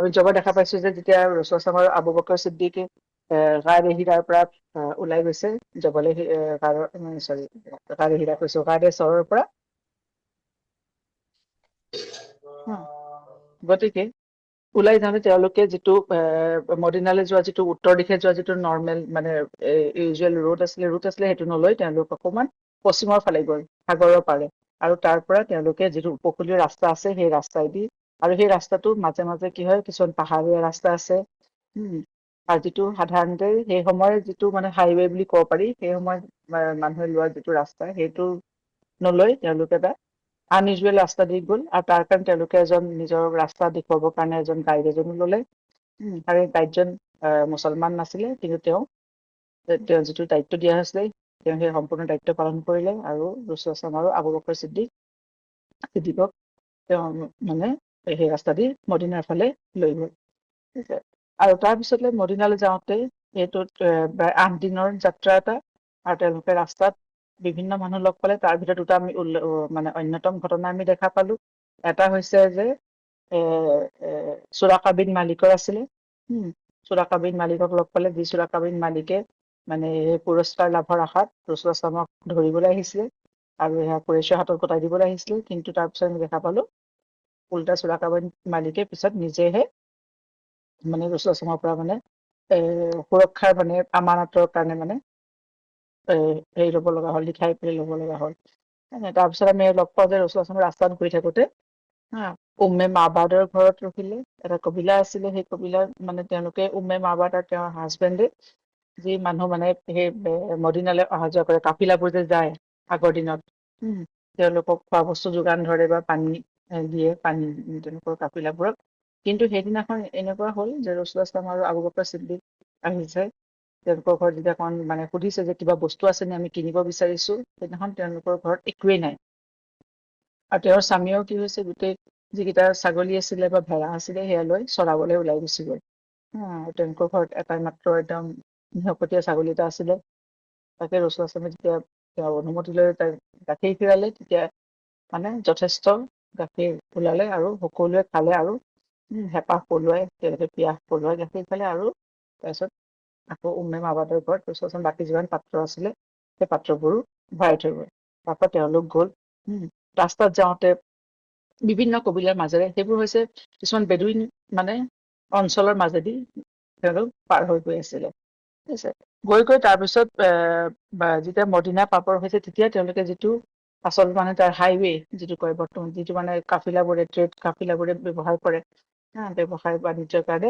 আমি জবা দেখা পাইছো যে যেতিয়া ৰসুল আৰু আবু বকৰ ছিদ্দিকে গাৰে হীৰাৰ পৰা ওলাই গৈছে জবলে চৰি গাৰে হীৰা কৈছো গাৰে চৰৰ পৰা গতিকে ওলাই যাওঁতে তেওঁলোকে যিটো মদিনালৈ যোৱা যিটো উত্তৰ দিশে যোৱা যিটো নৰ্মেল মানে ইউজুৱেল ৰুট আছিলে সেইটো নলৈ তেওঁলোক অকমান পশ্চিমৰ ফালে গ'ল সাগৰৰ পাৰে আৰু তাৰ পৰা তেওঁলোকে যিটো উপকূলীয় ৰাস্তা আছে সেই ৰাস্তাইদি আৰু সেই ৰাস্তাটো মাজে মাজে কি হয় কিছুমান পাহাৰীয়া ৰাস্তা আছে আৰু যিটো সাধাৰণতে সেই সময়ৰ যিটো মানে হাইৱে বুলি ক'ব পাৰি সেই সময়ত মানুহে লোৱা যিটো ৰাস্তা সেইটো নলৈ তেওঁলোকে এটা আনইউজুৱেল ৰাস্তা দি গ'ল আৰু তাৰ কাৰণে তেওঁলোকে এজন নিজৰ ৰাস্তা দেখুৱাবৰ কাৰণে এজন গাইড এজনো ল'লে আৰু এই গাইডজন মুছলমান নাছিলে কিন্তু তেওঁ যিটো দায়িত্ব দিয়া হৈছিলে তেওঁ সেই সম্পূৰ্ণ দায়িত্ব পালন কৰিলে আৰু ৰসুল আৰু আবু বকৰ ছিদ্দিকক তেওঁ মানে সেই ৰাস্তা দি মদিনাৰ ফালে লৈ গ'ল আৰু তাৰপিছতে মদিনালৈ যাওঁতে এইটোত প্ৰায় 8 দিনৰ যাত্ৰা এটা আৰু তেওঁলোকে ৰাস্তাত বিভিন্ন মানুহ লগ পালে তাৰ ভিতৰত দুটা আমি মানে অন্যতম ঘটনা আমি দেখা পালো এটা হৈছে যে চুৰাকা বিন মালিকৰ আছিলে চুৰাকা বিন মালিকক লগ পালে যি চুৰাকা বিন মালিকে মানে পুৰস্কাৰ লাভৰ আশাত ৰসুল ধৰিবলৈ আহিছিলে আৰু সেয়া কুৰেশ্বৰ হাতত গতাই দিবলৈ আহিছিল কিন্তু তাৰপিছত আমি দেখা পালো উল্টা চুৰাকা বিন মালিকে পিছত নিজেহে মানে ৰসুলৰ পৰা মানে সুৰক্ষাৰ মানে আমানতৰ কাৰণে মানে হেৰি ল'ব লগা হ'ল লিখাই পেলাই ল'ব লগা হ'ল তাৰপিছত আমি লগ পাওঁ যে ৰসুল ৰাস্তাত গৈ থাকোতে উম্মে মাবাদৰ ঘৰত ৰখিলে এটা কবিলা আছিলে সেই কবিলাৰ মানে তেওঁলোকে উম্মে মাবাদ আৰু তেওঁৰ হাজবেণ্ডে যি মানুহ মানে সেই মদিনালৈ অহা যোৱা কৰে কাফিলাবোৰ যে যায় আগৰ দিনত তেওঁলোকক খোৱা বস্তু যোগান ধৰে বা পানী দিয়ে পানী তেওঁলোকৰ কাফিলাবোৰক কিন্তু সেইদিনাখন এনেকুৱা হ'ল যে ৰসুল আৰু আবু বকৰ ছিদ্দিক আহিছে তেওঁলোকৰ ঘৰত যেতিয়া অকণ মানে সুধিছে যে কিবা বস্তু আছে নে আমি কিনিব বিচাৰিছো সেইদিনাখন তেওঁলোকৰ ঘৰত একোৱেই নাই আৰু তেওঁৰ স্বামীয়েও কি হৈছে গোটেই যিকেইটা ছাগলী আছিলে বা ভেড়া আছিলে সেয়া লৈ চৰাবলৈ ওলাই গুচি গ'ল তেওঁলোকৰ ঘৰত এটাই মাত্ৰ একদম নিশকতীয়া ছাগলী এটা আছিলে তাকে ৰসুল যেতিয়া তেওঁ অনুমতি লৈ তাক গাখীৰ খীৰালে তেতিয়া মানে যথেষ্ট গাখীৰ ওলালে আৰু সকলোৱে খালে আৰু হেঁপাহ পলুৱাই তেওঁলোকে পিয়াহ পলুৱাই গাখীৰ খালে আৰু তাৰপিছত আকৌ উম্মে মাবাদৰ ঘৰত ৰসুল বাকী যিমান পাত্ৰ আছিলে সেই পাত্ৰবোৰো ভৰাই থৈ গ'ল তাৰপৰা তেওঁলোক গ'ল ৰাস্তাত যাওঁতে বিভিন্ন কবিলাৰ মাজেৰে সেইবোৰ হৈছে কিছুমান বেদুইন মানে অঞ্চলৰ মাজেদি তেওঁলোক পাৰ হৈ গৈ আছিলে ঠিক আছে গৈ তাৰপিছত যেতিয়া মদিনা পাবৰ হৈছে তেতিয়া তেওঁলোকে যিটো আচল মানে তাৰ হাইৱে যিটো কয় বৰ্তমান যিটো মানে কাফিলাবোৰে কাফিলাবোৰে ব্যৱহাৰ কৰে ব্যৱসায় বাণিজ্যৰ কাৰণে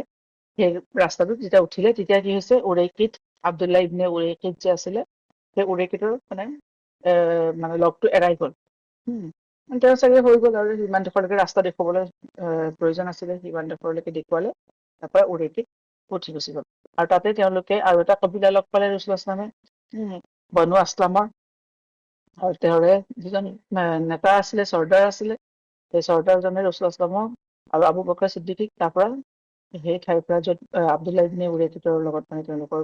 সেই ৰাস্তাটোত যেতিয়া উঠিলে তেতিয়া কি হৈছে উৰেকিত আব্দুল্লাহ ইবনে উৰেকিত যে আছিলে সেই উৰেকিতৰ মানে লগটো এৰাই গ'ল তেওঁ চাগে হৈ গ'ল আৰু সিমান ডোখৰলৈকে ৰাস্তা দেখুৱাবলৈ প্ৰয়োজন আছিলে সিমান ডোখৰলৈকে দেখুৱালে তাৰপৰা উৰেকিত উঠি গুচি গ'ল আৰু তাতে তেওঁলোকে আৰু এটা কবিলা লগ পালে ৰসুল বনু আছলামৰ আৰু তেওঁৰে যিজন নেতা আছিলে চৰ্দাৰ আছিলে সেই চৰ্দাৰজনে ৰসুল আৰু আবু বকৰ ছিদ্দিকক তাৰ পৰা সেই ঠাইৰ পৰা য'ত আব্দুল্লাহ ইবনে উৰেকিতৰ লগত মানে তেওঁলোকৰ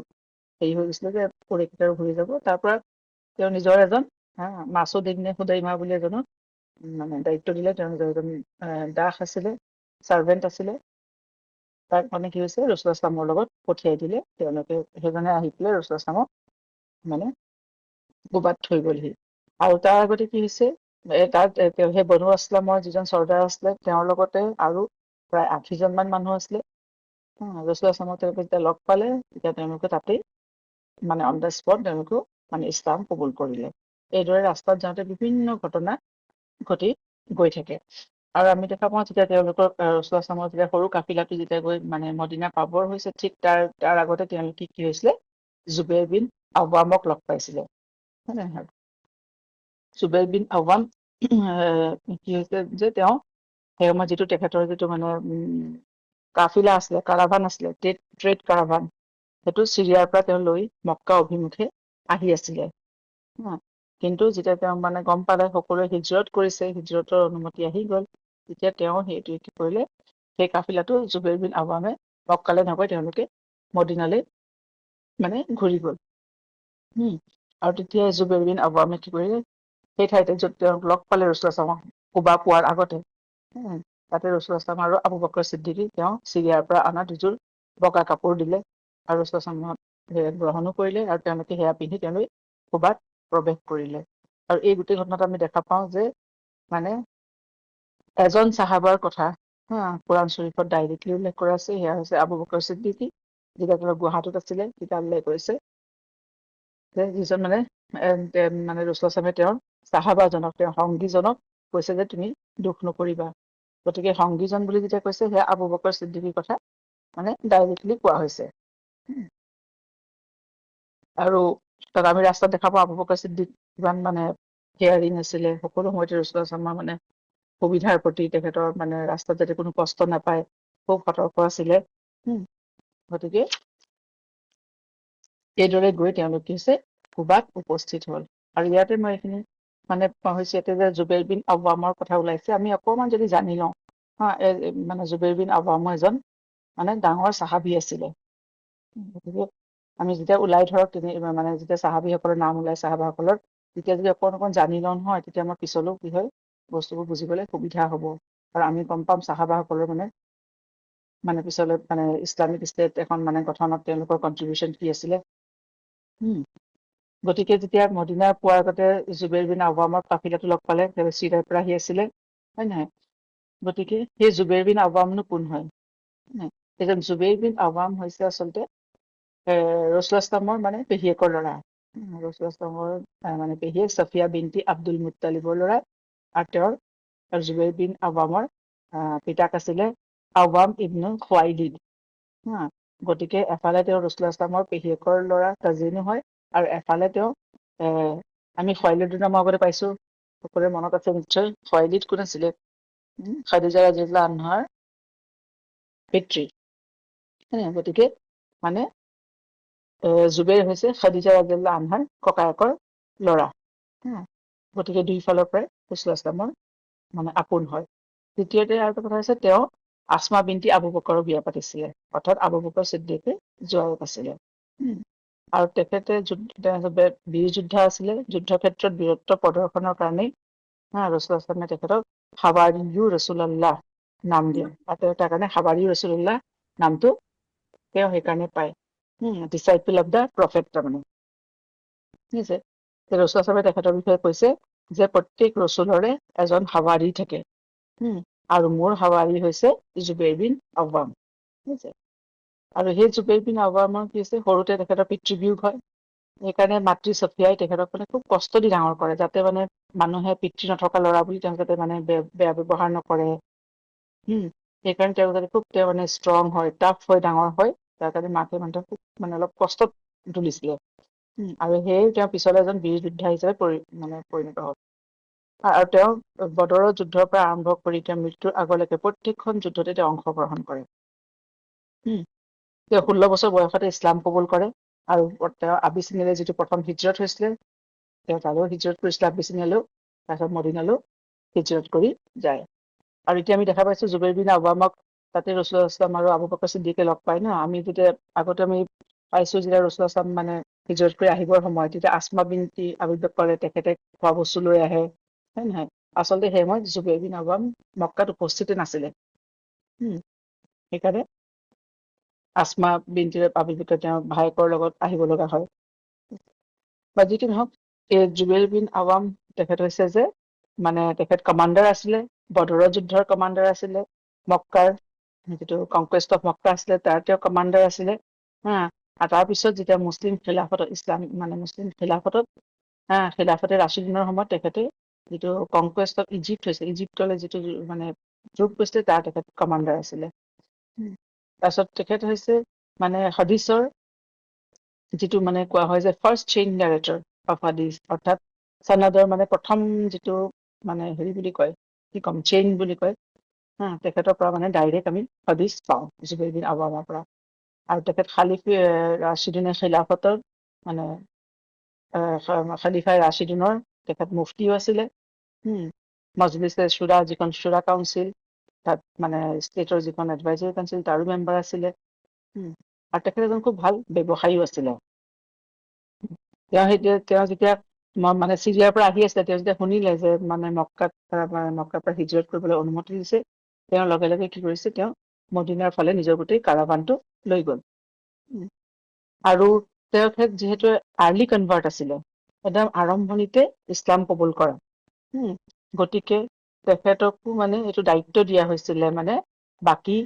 হেৰি হৈ গৈছিলে যে উৰেকিতৰ ঘূৰি যাব তাৰ পৰা তেওঁ নিজৰ এজন মাছুদ ইবনে খুদাইমা বুলি এজনক মানে দায়িত্ব দিলে তেওঁ নিজৰ এজন দাস আছিলে চাৰ্ভেণ্ট আছিলে তাক মানে কি হৈছে ৰসুল লগত পঠিয়াই দিলে তেওঁলোকে সেইজনে আহি পেলাই ৰসুল মানে ক'বাত থৈ গ'লহি আৰু তাৰ আগতে কি হৈছে তাত সেই বনু আছলামৰ যিজন চৰ্দাৰ আছিলে তেওঁৰ লগতে আৰু প্ৰায় 80জন মান মানুহ আছিলে ৰসুল তেওঁলোকে যেতিয়া লগ পালে তেতিয়া তেওঁলোকে তাতেই মানে অন দ্য স্পট তেওঁলোকেও মানে ইছলাম কবুল কৰিলে এইদৰে ৰাস্তাত যাওঁতে বিভিন্ন ঘটনা ঘটি গৈ থাকে আৰু আমি দেখা পাওঁ যেতিয়া তেওঁলোকৰ ৰসুল যেতিয়া সৰু কাফিলাটো যেতিয়া গৈ মানে মদিনা পাবৰ হৈছে ঠিক তাৰ আগতে তেওঁলোকে কি হৈছিলে জুবেৰ বিন আৱামক লগ পাইছিলে হয় নহয় জুবেৰ বিন আৱাম কি হৈছে যে তেওঁ সেই সময়ত যিটো তেখেতৰ যিটো মানে কাফিলা আছিলে কাৰাভান আছিলে ট্ৰেড কাৰাভান সেইটো চিৰিয়াৰ পৰা তেওঁ লৈ মক্কা অভিমুখে আহি আছিলে কিন্তু যেতিয়া তেওঁ মানে গম পালে সকলোৱে হিজৰত কৰিছে হিজৰতৰ অনুমতি আহি গ'ল তেতিয়া তেওঁ সেইটো কি কৰিলে সেই কাফিলাটো জুবেৰ বিন আৱামে মক্কালে নগৈ তেওঁলোকে মদিনালৈ মানে ঘূৰি গ'ল আৰু তেতিয়া জুবেৰ বিন আৱামে কি কৰিলে সেই ঠাইতে য'ত তেওঁক লগ পালে ৰসুল কুবা পোৱাৰ আগতে তাতে ৰসুল ইছলাম আৰু আবু বকৰ ছিদ্দিকী তেওঁ চিৰিয়াৰ পৰা অনা দুযোৰ বগা কাপোৰ দিলে আৰু ৰসুল ইছলামক সেয়া গ্ৰহণো কৰিলে আৰু তেওঁলোকে সেয়া পিন্ধি তেওঁলোকে কুবাত প্ৰৱেশ কৰিলে। আৰু এই গোটেই ঘটনাত আমি দেখা পাওঁ যে মানে এজন চাহাবাৰ কথা কোৰাণ শ্বৰীফত ডাইৰেক্টলি উল্লেখ কৰা আছে। সেয়া হৈছে আবু বকৰ ছিদ্দিকী, যেতিয়া তেওঁ গুৱাহাটীত আছিলে তেতিয়া উল্লেখ কৰিছে যে যিজন মানে মানে ৰসুল ইছলামে তেওঁৰ চাহাবাজনক, তেওঁৰ সংগীজনক কৈছে যে তুমি দুখ নকৰিবা। গতিকে সংগীজন বুলি যেতিয়া কৈছে সেয়া আবু বকৰ ছিদ্দিকীৰ কথা মানে ডাইৰেক্টলি কোৱা হৈছে। আৰু তাত আমি ৰাস্তাত দেখা পাওঁ আবু বকৰ ছিদ্দিক কিমান মানে কেয়াৰিং আছিলে, সকলো সময়তে ৰসুল ইছলামৰ মানে সুবিধাৰ প্ৰতি তেখেতৰ মানে ৰাস্তাত যাতে কোনো কষ্ট নাপায় খুব সতৰ্ক আছিলে। গতিকে এইদৰে গৈ তেওঁলোক কি হৈছে কুবাত উপস্থিত হল। আৰু ইয়াতে মই এইখিনি মানে হৈছে ইয়াতে যে জুবেৰ বিন আৱামৰ কথা ওলাইছে, আমি অকণমান যদি জানি লওঁ মানে জুবেৰ বিন আৱামো এজন মানে ডাঙৰ চাহাবী আছিলে। গতিকে আমি যেতিয়া ওলাই ধৰক মানে যেতিয়া চাহাবীসকলৰ নাম ওলাই চাহাবাসকলৰ, তেতিয়া যদি অকণ জানি লওঁ নহয়, তেতিয়া আমাৰ পিছলৈও কি হয় বস্তুবোৰ বুজিবলৈ সুবিধা হ'ব। আৰু আমি গম পাম চাহাবাসকলৰ মানে পিছলৈ মানে ইছলামিক ষ্টেট এখন মানে গঠনত তেওঁলোকৰ কণ্ট্ৰিবিউশ্যন কি আছিলে। গতিকে যেতিয়া মদিনা পোৱাৰ আগতে জুবেৰ বিন আৱামৰ কাফিলাটো লগ পালে, তেওঁ চিৰিয়াৰ পৰা আহি আছিলে, হয় নহয়? গতিকে সেই জুবেৰ বিন আৱামনো কোন হয়? এজন জুবেৰ বিন আৱাম হৈছে আচলতে ৰসুল ইছলামৰ মানে পেহীয়েকৰ ল'ৰা। ৰসুল ইছলামৰ মানে পেহীয়েক ছফিয়া বিনতি আব্দুল মুত্তালিবৰ ল'ৰা। আৰু তেওঁৰ জুবেৰ বিন আৱামৰ পিতাক আছিলে আৱাম ইবনুল খুৱাইলিদ। গতিকে এফালে তেওঁ ৰসুল ইছলামৰ পেহীয়েকৰ ল'ৰা কাজিনো হয়, আৰু এফালে তেওঁ আমি খুৱাইলিদৰ নাম আগতে পাইছো, সকলোৰে মনত আছে নিশ্চয়। খুৱাইলিদ কোন আছিলে? খাদিজা ৰাদিয়াল্লাহু আনহাৰ পিতৃ। গতিকে মানে জুবেৰ হৈছে খাদিজা ৰাদিয়াল্লাহু আনহাৰ ককায়েকৰ ল'ৰা। গতিকে দুইফালৰ পৰাই ৰসুল ইছলামৰ মানে আপোন হয়। দ্বিতীয়তে আৰু এটা কথা হৈছে তেওঁ আসমা বিনতি আবু বকৰৰ বিয়া পাতিছিলে, অৰ্থাৎ আবু বকৰ ছিদ্দিকে জোৱায়েক আছিলে। আৰু তেখেতে বীৰ যোদ্ধা আছিলে, যুদ্ধ ক্ষেত্ৰত বীৰত্ব প্ৰদৰ্শনৰ কাৰণেই ৰসুল ইছলামে তেখেতক হাৱাৰিয়ু ৰসুলাল্লাহ নাম দিয়ে। আৰু তাৰ কাৰণে হাৱাৰিয়ু ৰসুলাল্লাহ নামটো তেওঁ সেইকাৰণে পায়, ডিচাইপল অফ দা প্ৰফেট তাৰমানে। ঠিক আছে। ৰসুল ইছলামে তেখেতৰ বিষয়ে কৈছে যে প্ৰত্যেক ৰসুলৰে এজন হাৱাৰী থাকে, আৰু মোৰ হাৱাৰী হৈছে জুবেৰ বিন আৱাম। ঠিক আছে। আৰু সেই জুবেৰ বিন আৱামৰ কি হৈছে, সৰুতে তেখেতৰ পিতৃবিয়োগ হয়। সেইকাৰণে মাতৃ ছফিয়াই তেখেতক মানে খুব কষ্ট দি ডাঙৰ কৰে, যাতে মানে মানুহে পিতৃ নথকা ল'ৰা বুলি তেওঁক যাতে মানে বেয়া ব্যৱহাৰ নকৰে। সেইকাৰণে তেওঁ যাতে খুব তেওঁ মানে ষ্ট্ৰং হয়, টাফ হৈ ডাঙৰ হয়, তাৰ কাৰণে মাকে মানুহক খুব মানে অলপ কষ্টত তুলিছিলে। আৰু সেয়ে তেওঁ পিছলৈ এজন বীৰ যোদ্ধা হিচাপে পৰিণত হ'ল। আৰু তেওঁ বদৰৰ যুদ্ধৰ পৰা আৰম্ভ কৰি তেওঁ মৃত্যুৰ আগলৈকে প্ৰত্যেকখন যুদ্ধতে তেওঁ অংশগ্ৰহণ কৰে। তেওঁ 16 বছৰ বয়সতে ইছলাম কবুল কৰে, আৰু তেওঁ আবিচিনিয়ালৈ যিটো প্ৰথম হিজৰত হৈছিলে, তেওঁ তালৈও হিজৰত কৰিছিলে আবিচিনিয়ালৈও, তাৰপিছত মদিনালৈও হিজৰত কৰি যায়। আৰু এতিয়া আমি দেখা পাইছো জুবেৰ বিন আৱামক তাতে ৰসুল ইছলাম আৰু আবু বকৰ ছিদ্দিকে লগ পায় ন। আমি যেতিয়া আগতে আমি পাইছো যেতিয়া ৰসুল ইছলাম মানে হিজৰত কৰি আহিবৰ সময়ত, তেতিয়া আসমা বিনতি আবু বকৰে তেখেতে খোৱা বস্তু লৈ আহে, হয় নহয়? আচলতে সেই সময়ত জুবেৰ বিন আৱাম মক্কাত উপস্থিত নাছিলে। সেইকাৰণে আসমা বিনতি আবু বকৰ তেওঁৰ ভায়েকৰ লগত আহিব লগা হয়। বা যিকি নহওক, এই জুবেৰ বিন আৱাম তেখেত হৈছে যে মানে তেখেত কমাণ্ডাৰ আছিলে, বদৰৰ যুদ্ধৰ কমাণ্ডাৰ আছিলে, মক্কাৰ যিটো কংকুৱেষ্ট অফ মক্কা আছিলে তাৰ তেওঁ কমাণ্ডাৰ আছিলে। আৰু তাৰপিছত যেতিয়া মুছলিম খিলাফতত ইছলামিক মানে মুছলিম খিলাফতে ৰাছিদিনৰ সময়ত তেখেতে যিটো কংকুৱেষ্ট অফ ইজিপ্ত হৈছে, ইজিপ্তলৈ যিটো মানে যুগ গৈছিলে, তাৰ তেখেত কমাণ্ডাৰ আছিলে। তাৰপিছত তেখেত হৈছে মানে হাদিছৰ যিটো মানে কোৱা হয় যে ফাৰ্ষ্ট চেইন নেৰেটৰ অফ হাদিছ, অৰ্থাৎ চানাদৰ মানে প্ৰথম যিটো মানে হেৰি বুলি কয়, কি ক'ম, চেইন বুলি কয়। তেখেতৰ পৰা মানে ডাইৰেক্ট আমি হাদিছ পাওঁ জুবেৰ বিন আৱামৰ পৰা। আৰু তেখেত ৰাছিদিনে খিলাফতৰ মানে খালিফাই ৰাছিদিনৰ তেখেত মুফতিও আছিলে। মজলিছে শুৰা, যিখন শুৰা কাউন্সিল, তাত মানে ষ্টেটৰ যিখন এডভাইজৰী কাউন্সিল তাৰো মেম্বাৰ আছিলে। আৰু তেখেত এজন খুব ভাল ব্যৱসায়ীও আছিলে। তেওঁ যেতিয়া মানে চিৰিয়াৰ পৰা আহি আছিলে, তেওঁ যেতিয়া শুনিলে যে মানে মক্কাৰ পৰা হিজৰত কৰিবলৈ অনুমতি দিছে, তেওঁৰ লগে লগে কি কৰিছে, তেওঁ মদিনাৰ ফালে নিজৰ গোটেই কাৰাভানটো লৈ গ'ল। আৰু তেওঁ যিহেতু আৰ্লি কনভাৰ্ট আছিলে, একদম আৰম্ভণিতে ইছলাম কবুল কৰা, গতিকে তেখেতকো মানে এইটো দায়িত্ব দিয়া হৈছিলে, মানে বাকী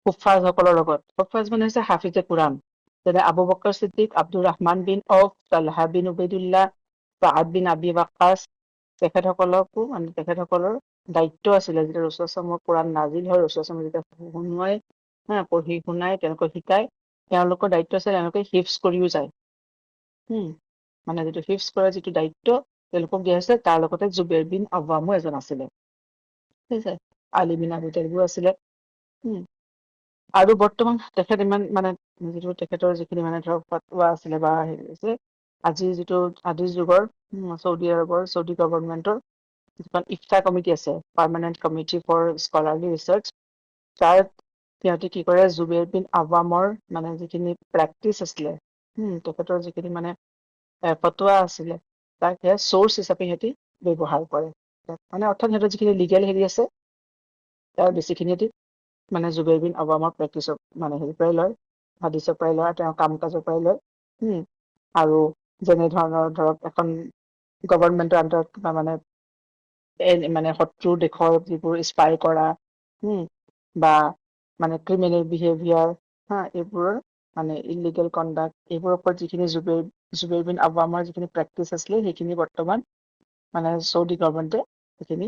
হুফাজসকলৰ লগত। হুফাজ মানে হৈছে হাফিজে কুৰাণ, যেনে Abu Bakr Siddique, Abdur Rahman bin Auf, Talha bin Ubaidullah, Saad bin Abi Waqqas, তেখেতসকলকো মানে তেখেতসকলৰ দায়িত্ব আছিলে, যেতিয়া ৰাসূলুল্লাহ কোৰাণ নাজিল হয়, ৰাসূলুল্লাহ যেতিয়া শুনোৱাই, পঢ়ি শুনাই, তেওঁলোকক শিকাই, তেওঁলোকৰ দায়িত্ব আছে তেওঁলোকে হিফজ কৰিও যায়। মানে যিটো হিফজ কৰাৰ যিটো দায়িত্ব তেওঁলোকক দিয়া হৈছে, তাৰ লগতে জুবেৰ বিন আৱামো এজন আছিলে, ঠিক আছে, আলী বিন আবি তালিবো আছিলে। আৰু বৰ্তমান তেখেত ইমান মানে যিটো তেখেতৰ যিখিনি মানে ধৰক ফতৱা আছিলে বা হেৰি আছে, আজিৰ যুগৰ চৌদি আৰবৰ চৌদি গভৰ্ণমেণ্টৰ যিখন ইফতা কমিটি আছে, পাৰ্মানেণ্ট কমিটি ফৰ স্কলাৰলি ৰিচাৰ্চ, তাৰ সিহঁতে কি কৰে, জুবেৰ বিন আৱামৰ মানে যিখিনি প্ৰেক্টিচ আছিলে, তেখেতৰ যিখিনি মানে ফতৱা আছিলে, তাক সেয়া চ'ৰ্চ হিচাপে সিহঁতি ব্যৱহাৰ কৰে। মানে অৰ্থাৎ সিহঁতৰ যিখিনি লিগেল হেৰি আছে, তাৰ বেছিখিনি সিহঁতি মানে জুবেৰ বিন আৱামৰ প্ৰেক্টিচৰ মানে হেৰি পৰাই লয়, হাদিছৰ পৰাই লয়, তেওঁৰ কাম কাজৰ পৰাই লয়। আৰু যেনে ধৰণৰ ধৰক এখন গভৰ্ণমেণ্টৰ আণ্ডাৰত কিবা মানে শত্ৰু দেশৰ যিবোৰ স্পাই কৰা, বা মানে ক্ৰিমিনেল বিহেভিয়াৰ, এইবোৰৰ মানে ইলিগেল কণ্ডাক্ট, এইবোৰৰ ওপৰত যিখিনি জুবেৰ বিন আৱামৰ যিখিনি প্ৰেক্টিচ আছিলে, সেইখিনি বৰ্তমান মানে চৌদি গভৰ্ণমেণ্টে সেইখিনি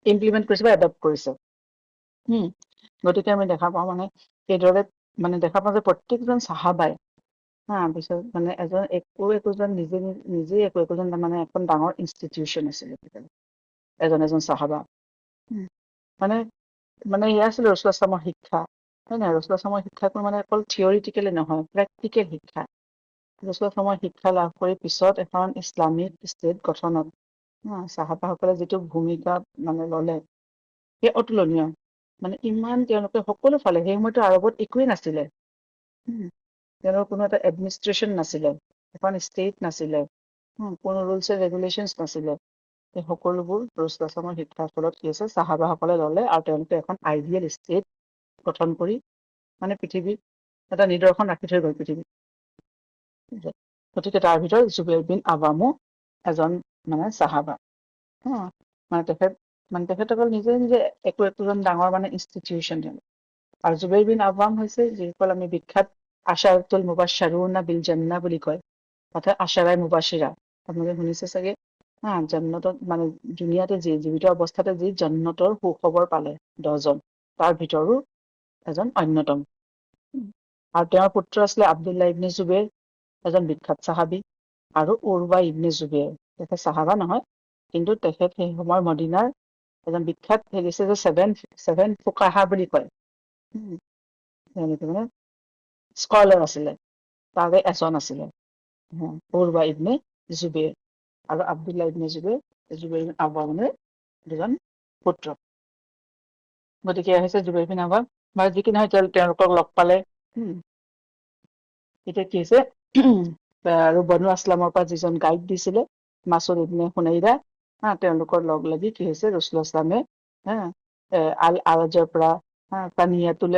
ইমপ্লিমেণ্ট কৰিছে বা এডপ্ট কৰিছে। গতিকে আমি দেখা পাওঁ মানে সেইদৰে মানে দেখা পাওঁ যে প্ৰত্যেকজন চাহাবাই, পিছত মানে একোজন নিজেই একোজন মানে এখন ডাঙৰ ইনষ্টিটিউচন আছিলে এজন এজন চাহাবা। মানে মানে এয়া আছিল ৰাসূলুল্লাহৰ শিক্ষা, হয় নাই? ৰাসূলুল্লাহৰ শিক্ষাটো মানে অকল থিয়ৰিটিকেলি নহয়, প্ৰেক্টিকেল শিক্ষা। ৰাসূলুল্লাহৰ শিক্ষা লাভ কৰি পিছত এখন ইছলামিক ষ্টেট গঠনত চাহাবাসকলে যিটো ভূমিকা মানে ললে, সেই অতুলনীয়। মানে ইমান তেওঁলোকে সকলো ফালে, সেই সময়তো আৰবত একোৱেই নাছিলে। তেওঁলোকৰ কোনো এটা এডমিনিষ্ট্ৰেশ্যন নাছিলে, এখন ষ্টেট নাছিলে, কোনো ৰুলছ এণ্ড ৰেগুলেশ্যনছ নাছিলে। এই সকলোবোৰ ৰাসূলুল্লাহৰ শিক্ষাৰ ফলত কি হৈছে, চাহাবাসকলে ললে, আৰু তেওঁলোকে এখন আইডিয়েল ষ্টেট গঠন কৰি মানে পৃথিৱীত এটা নিদৰ্শন ৰাখি থৈ গ'ল পৃথিৱীত। গতিকে তাৰ ভিতৰত জুবেৰ বিন আৱামো এজন মানে চাহাবা। মানে তেখেতসকল নিজে নিজে একোজন ডাঙৰ মানে ইনষ্টিটিউচন। আৰু জুবেৰ বিন আৱাম হৈছে যিসকল আমি বিখ্যাত আশাৰাতুল মুবাশ্বাৰুনা বিল জান্নাহ বুলি কয়, অৰ্থাৎ আশাৰাই মুবাশ্বিৰা। আপোনালোকে শুনিছে চাগে, জান্নাতত মানে দুনিয়াতে জীৱিত অৱস্থাতে যি জান্নাতৰ সুখবৰ পালে 10জন, তাৰ ভিতৰো এজন অন্যতম। আৰু তেওঁৰ পুত্ৰ আছিলে আব্দুল্লাহ ইবনে জুবেৰ, এজন বিখ্যাত চাহাবী, আৰু উৰৱা ইবনে জুবেৰ, তেখেত চাহাবা নহয়, কিন্তু তেখেত সেই সময়ৰ মদিনাৰ এজন বিখ্যাত হেৰিছে যে ছেভেন ফুকাহা বুলি কয়, মানে স্কলাৰ আছিলে, তাৰে এজন আছিলে উৰৱা ইবনে জুবেৰ। আৰু আব্দুল্লাহ ইবনে জুবেৰ, জুবেৰ বিন আৱামৰ দুজন পুত্ৰ। গতিকে হৈছে জুবেৰ বিন আৱাম, বা যি কি নহয় তেওঁলোকক লগ পালে। এতিয়া কি হৈছে, আৰু বনু আছলামৰ পৰা যিজন গাইড দিছিলে মাছুদ ইবনে হুনাইৰা, তেওঁলোকৰ লগ লাগি কি হৈছে, ৰাসূলুল্লাহৰ আল আৰজৰ পৰা তানিয়াতুল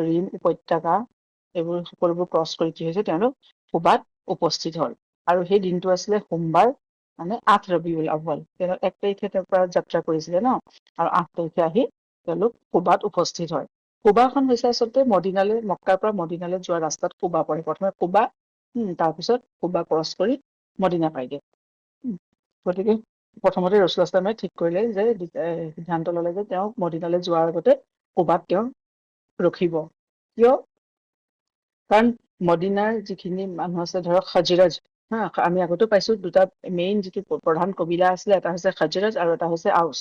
ৰিম উপত্যকা, এইবোৰ সকলোবোৰ ক্ৰছ কৰি কি হৈছে, তেওঁলোক কুবাত উপস্থিত হল। আৰু সেই দিনটো আছিলে সোমবাৰ, মানে 8 ৰবিউল আউৱাল। তেওঁলোক 1 তাৰিখে তেওঁৰ পৰা যাত্ৰা কৰিছিলে ন, আৰু 8 তাৰিখে আহি তেওঁলোক কুবাত উপস্থিত হয়। কুবাখন হৈছে আচলতে মক্কাৰ পৰা মদিনালৈ যোৱা ৰাস্তাত কুবা পৰে। প্ৰথমে কুবা, তাৰপিছত কুবা ক্ৰছ কৰি মদিনা পায়গে। গতিকে প্ৰথমতে ৰাসূলুল্লাহে ঠিক কৰিলে যে, সিদ্ধান্ত ললে যে তেওঁ মদিনালৈ যোৱাৰ আগতে কুবাত তেওঁ ৰখিব। কিয়? কাৰণ মদিনাৰ যিখিনি মানুহ আছে, ধৰক খাজিৰাজ, আমি আগতেও পাইছো, দুটা মেইন যিটো প্ৰধান কবিলা আছিলে, এটা হৈছে খাজিৰাজ আৰু এটা হৈছে আউচ।